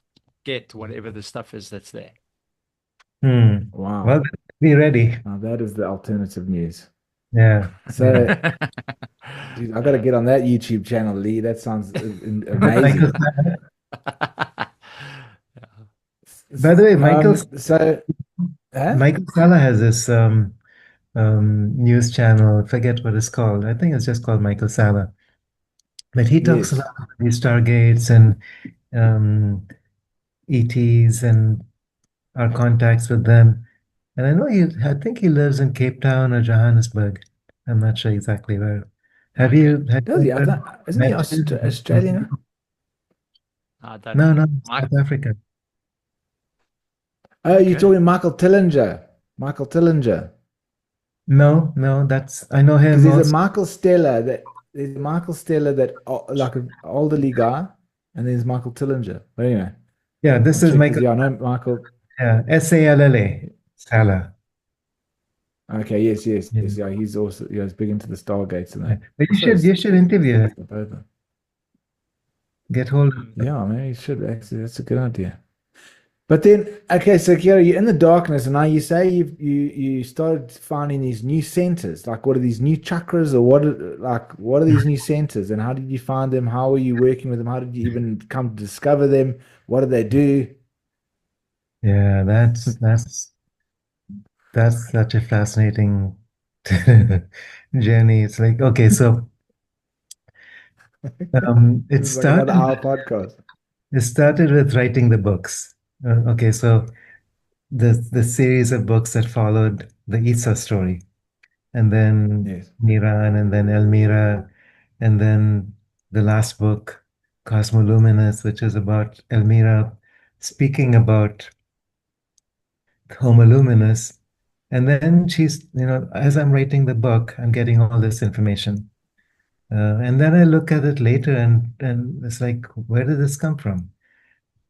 get whatever the stuff is that's there. Hmm. Well, Wow. be ready. Now that is the alternative news. Yeah. Yeah. So, dude, I got to get on that YouTube channel, Lee. That sounds Michael, amazing. by the way, So, huh? Michael Sala has this news channel. Forget what it's called. I think it's just called Michael Sala. But he talks Yes. about these stargates and um, ETs and our contacts with them. And I know I think he lives in Cape Town or Johannesburg. I'm not sure exactly where. Okay. Have Does you he? ever Isn't he met him? Australian? I don't No, know. no, Mike. South Africa. Oh, you're Okay. talking Michael Tillinger. Michael Tillinger. No, no, I know Because him also. there's a Michael Stella that like an elderly guy, and there's Michael Tillinger. But anyway, Yeah, I'll this is check because Michael, yeah, I know Michael. yeah, Salla, Sala. Okay, yes, yes, Yeah. yes, yeah. He's also he's big into the Stargates and Yeah. that. But So you should interview him. both. Get hold of him. Yeah, maybe you should actually. That's a good idea. But then, okay, so Kiara, you're in the darkness, and now you say you started finding these new centers. Like, what are these new chakras, or what are these new centers, and how did you find them? How are you working with them? How did you even come to discover them? What do they do? Yeah, that's such a fascinating journey. It's like, okay, so This is like another hour podcast. it started with writing the books. Okay, so the series of books that followed the Isa story, and then Yes. Miran, and then Elmira, and then the last book, Cosmo Luminous, which is about Elmira speaking about Homo Luminous And then as I'm writing the book, I'm getting all this information. And then I look at it later and it's like, where did this come from?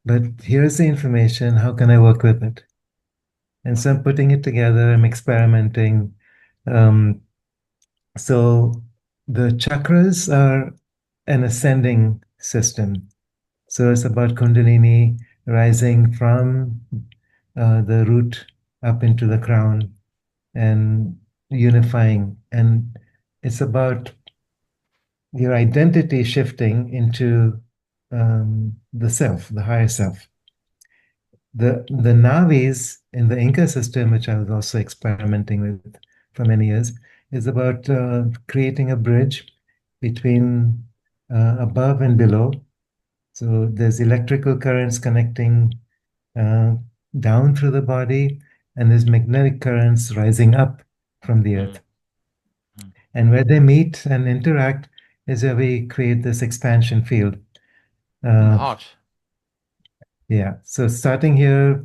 But here's the information. How can I work with it? And so I'm putting it together, I'm experimenting. So the chakras are an ascending system. So it's about Kundalini rising from the root up into the crown and unifying. And it's about your identity shifting into the self, the higher self. The Navis in the Inca system, which I was also experimenting with for many years, is about creating a bridge between above and below. So there's electrical currents connecting down through the body, and there's magnetic currents rising up from the earth. And where they meet and interact is where we create this expansion field. In the heart. Yeah. So starting here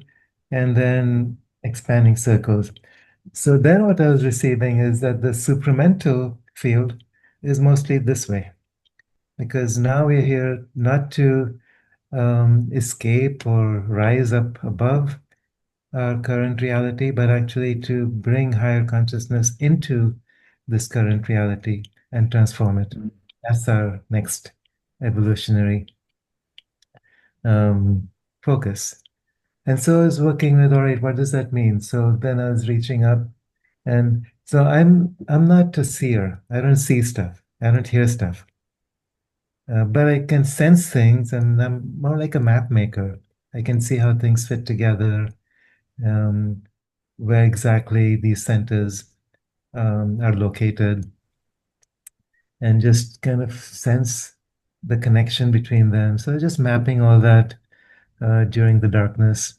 and then expanding circles. So then what I was receiving is that the supramental field is mostly this way, because now we're here not to escape or rise up above our current reality, but actually to bring higher consciousness into this current reality and transform it. That's our next evolutionary focus. And so I was working with, all right, what does that mean? So then I was reaching up, and so I'm not a seer. I don't see stuff. I don't hear stuff. But I can sense things, and I'm more like a map maker. I can see how things fit together, where exactly these centers are located, and just kind of sense the connection between them. So just mapping all that during the darkness,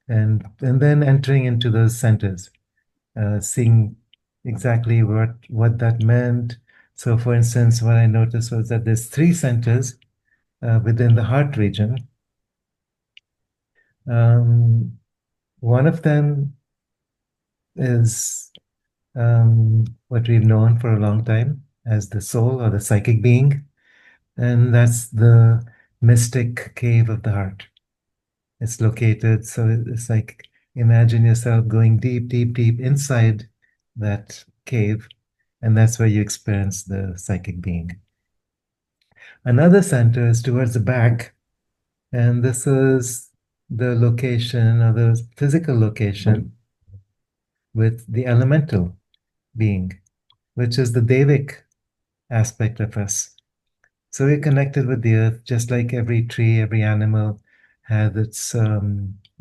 and then entering into those centers, seeing exactly what that meant. So, for instance, what I noticed was that there's 3 centers within the heart region. One of them is what we've known for a long time as the soul or the psychic being, and that's the mystic cave of the heart. It's located, so it's like, imagine yourself going deep, deep, deep inside that cave, and that's where you experience the psychic being. Another center is towards the back, and this is the location, or the physical location, with the elemental being, which is the Devic aspect of us. So we're connected with the earth, just like every tree, every animal has its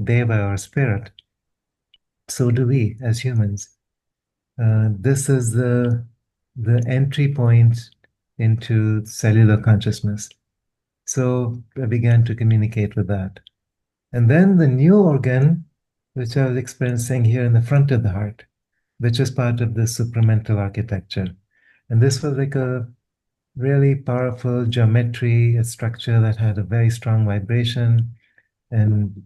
deva or spirit. So do we as humans. This is the entry point into cellular consciousness. So I began to communicate with that. And then the new organ, which I was experiencing here in the front of the heart, which is part of the supramental architecture. And this was like a really powerful geometry, a structure that had a very strong vibration and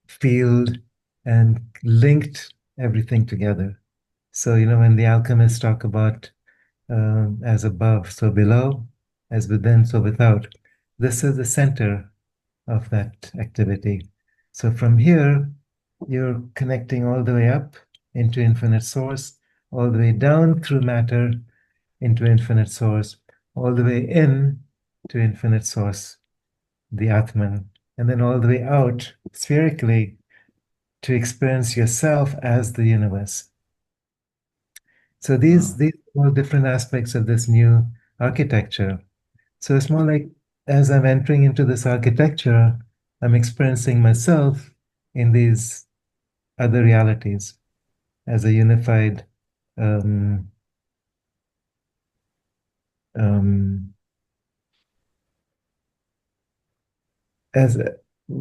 field, and linked everything together. So, when the alchemists talk about as above, so below, as within, so without, this is the center of that activity. So from here, you're connecting all the way up into infinite source, all the way down through matter into infinite source, all the way in to infinite source, the Atman, and then all the way out spherically to experience yourself as the universe. So these are all different aspects of this new architecture. So it's more like, as I'm entering into this architecture, I'm experiencing myself in these other realities as a unified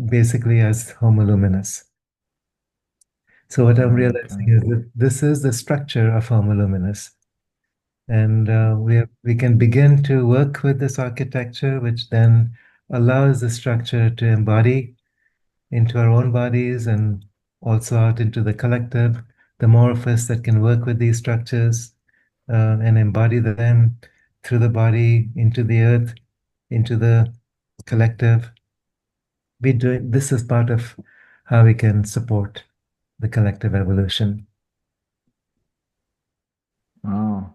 basically as Homo Luminous. So what I'm realizing is that this is the structure of Homo Luminous. And we can begin to work with this architecture, which then allows the structure to embody into our own bodies and also out into the collective. The more of us that can work with these structures and embody them through the body into the earth, into the collective, this is part of how we can support the collective evolution. Wow.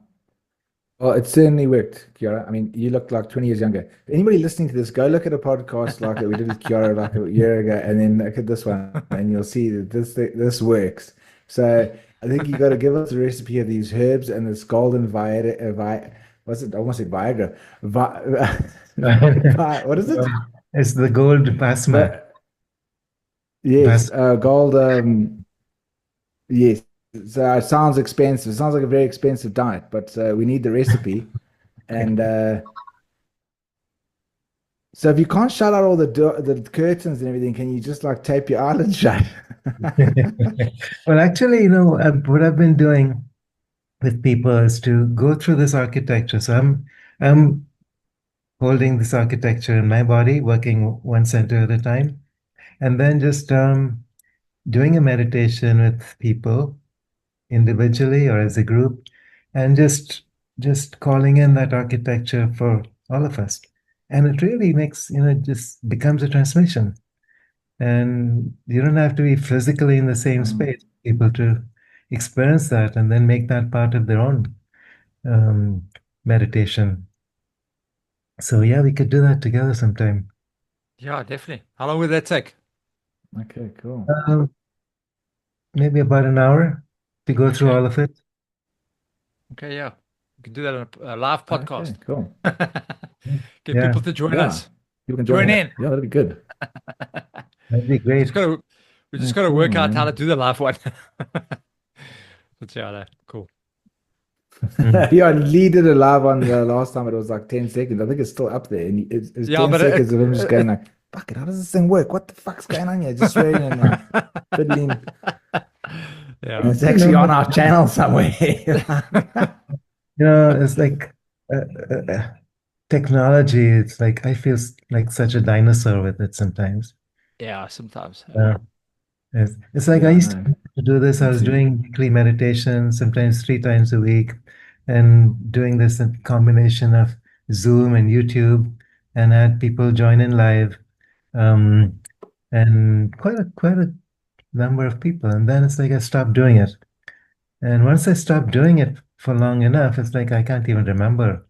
Well, it certainly worked, Kiara. I mean, you look like 20 years younger. Anybody listening to this, go look at a podcast like we did with Kiara like a year ago, and then look at this one, and you'll see that this works. So I think you got to give us a recipe of these herbs and this golden what's it? I almost said Viagra. What is it? It's the gold basma. Yes, gold. Yes. So it sounds expensive. It sounds like a very expensive diet, but we need the recipe. And so if you can't shut out all the curtains and everything, can you just like tape your eyelids shut? Well, actually, what I've been doing with people is to go through this architecture. So I'm holding this architecture in my body, working one center at a time, and then just doing a meditation with people individually or as a group, and just calling in that architecture for all of us. And it really makes, it just becomes a transmission. And you don't have to be physically in the same space for people to experience that and then make that part of their own meditation. So yeah, we could do that together sometime. Yeah, definitely. How long would that take? Okay, cool. Maybe about an hour to go through all of it. Okay, yeah. We can do that on a live podcast. Okay, cool. Get people to join us. People can join in. Yeah, that'd be good. That'd be great. We just got to work out how to do the live one. But yeah, cool. Yeah, Lee did a live one the last time. It was like 10 seconds. I think it's still up there. And it's 10 seconds of him just going like, fuck it, how does this thing work? What the fuck's going on here? Just swearing and fiddling. Yeah. And it's actually on our channel somewhere. It's like technology. It's like I feel like such a dinosaur with it sometimes. Yeah, sometimes. It's like I used to do this. I was doing weekly meditation, sometimes 3 times a week, and doing this in combination of Zoom and YouTube, and I had people join in live, and quite a number of people. And then it's like I stopped doing it. And once I stopped doing it for long enough, it's like I can't even remember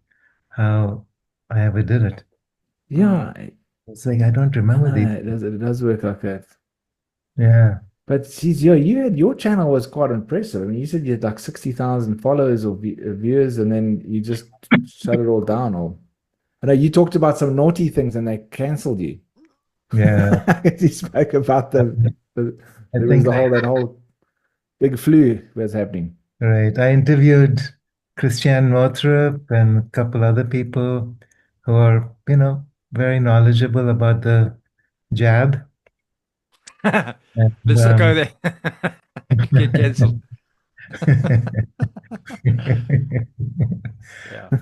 how I ever did it. Yeah. It's like I don't remember it does work like that. Yeah. But geez, your channel was quite impressive. I mean, you said you had like 60,000 followers or viewers, and then you just shut it all down. Or I know you talked about some naughty things and they canceled you. Yeah. You spoke about that whole big flu was happening. Right. I interviewed Christiane Northrup and a couple other people who are, very knowledgeable about the jab. Let's not go there. Get cancelled.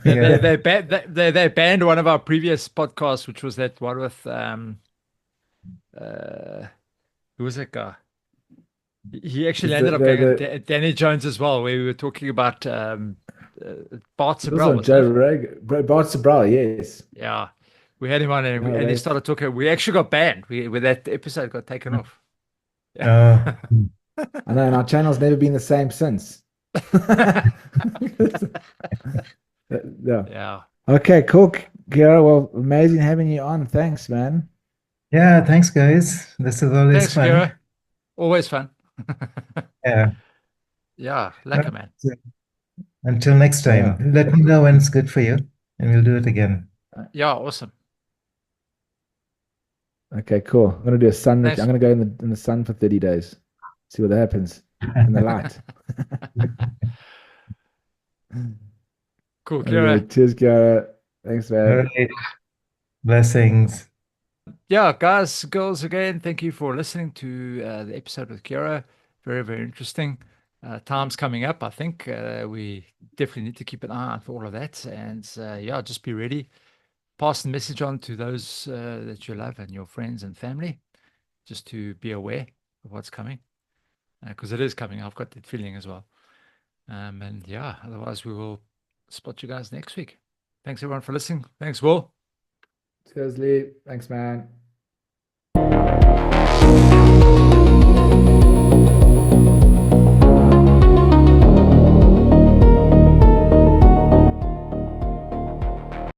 Yeah. They banned one of our previous podcasts, which was that one with who was that guy? He actually ended up going Danny Jones as well, where we were talking about Bart Sobral. Bart Sobral, yes. Yeah. We had him on and he started talking. We actually got banned. With that episode got taken off. Yeah. I know, and our channel's never been the same since. Yeah. Okay, cool, Kiara. Well, amazing having you on. Thanks, man. Yeah, thanks, guys. This is always fun. Kiara. Always fun. Yeah. Yeah, lekker, man. Until next time, let me know when it's good for you, and we'll do it again. Yeah, awesome. Okay, cool. I'm gonna do a sun. I'm gonna go in the sun for 30 days. See what happens in the light. Cool, Kiara. Okay, cheers, Kiara. Thanks, man. All right. Blessings. Yeah, guys, girls, again, thank you for listening to the episode with Kiara. Very, very interesting. Time's coming up. I think we definitely need to keep an eye out for all of that. And just be ready. Pass the message on to those that you love and your friends and family, just to be aware of what's coming. because it is coming. I've got that feeling as well. And yeah, otherwise we will spot you guys next week. Thanks everyone for listening. Thanks, Will. Cheers, Lee. Thanks, man.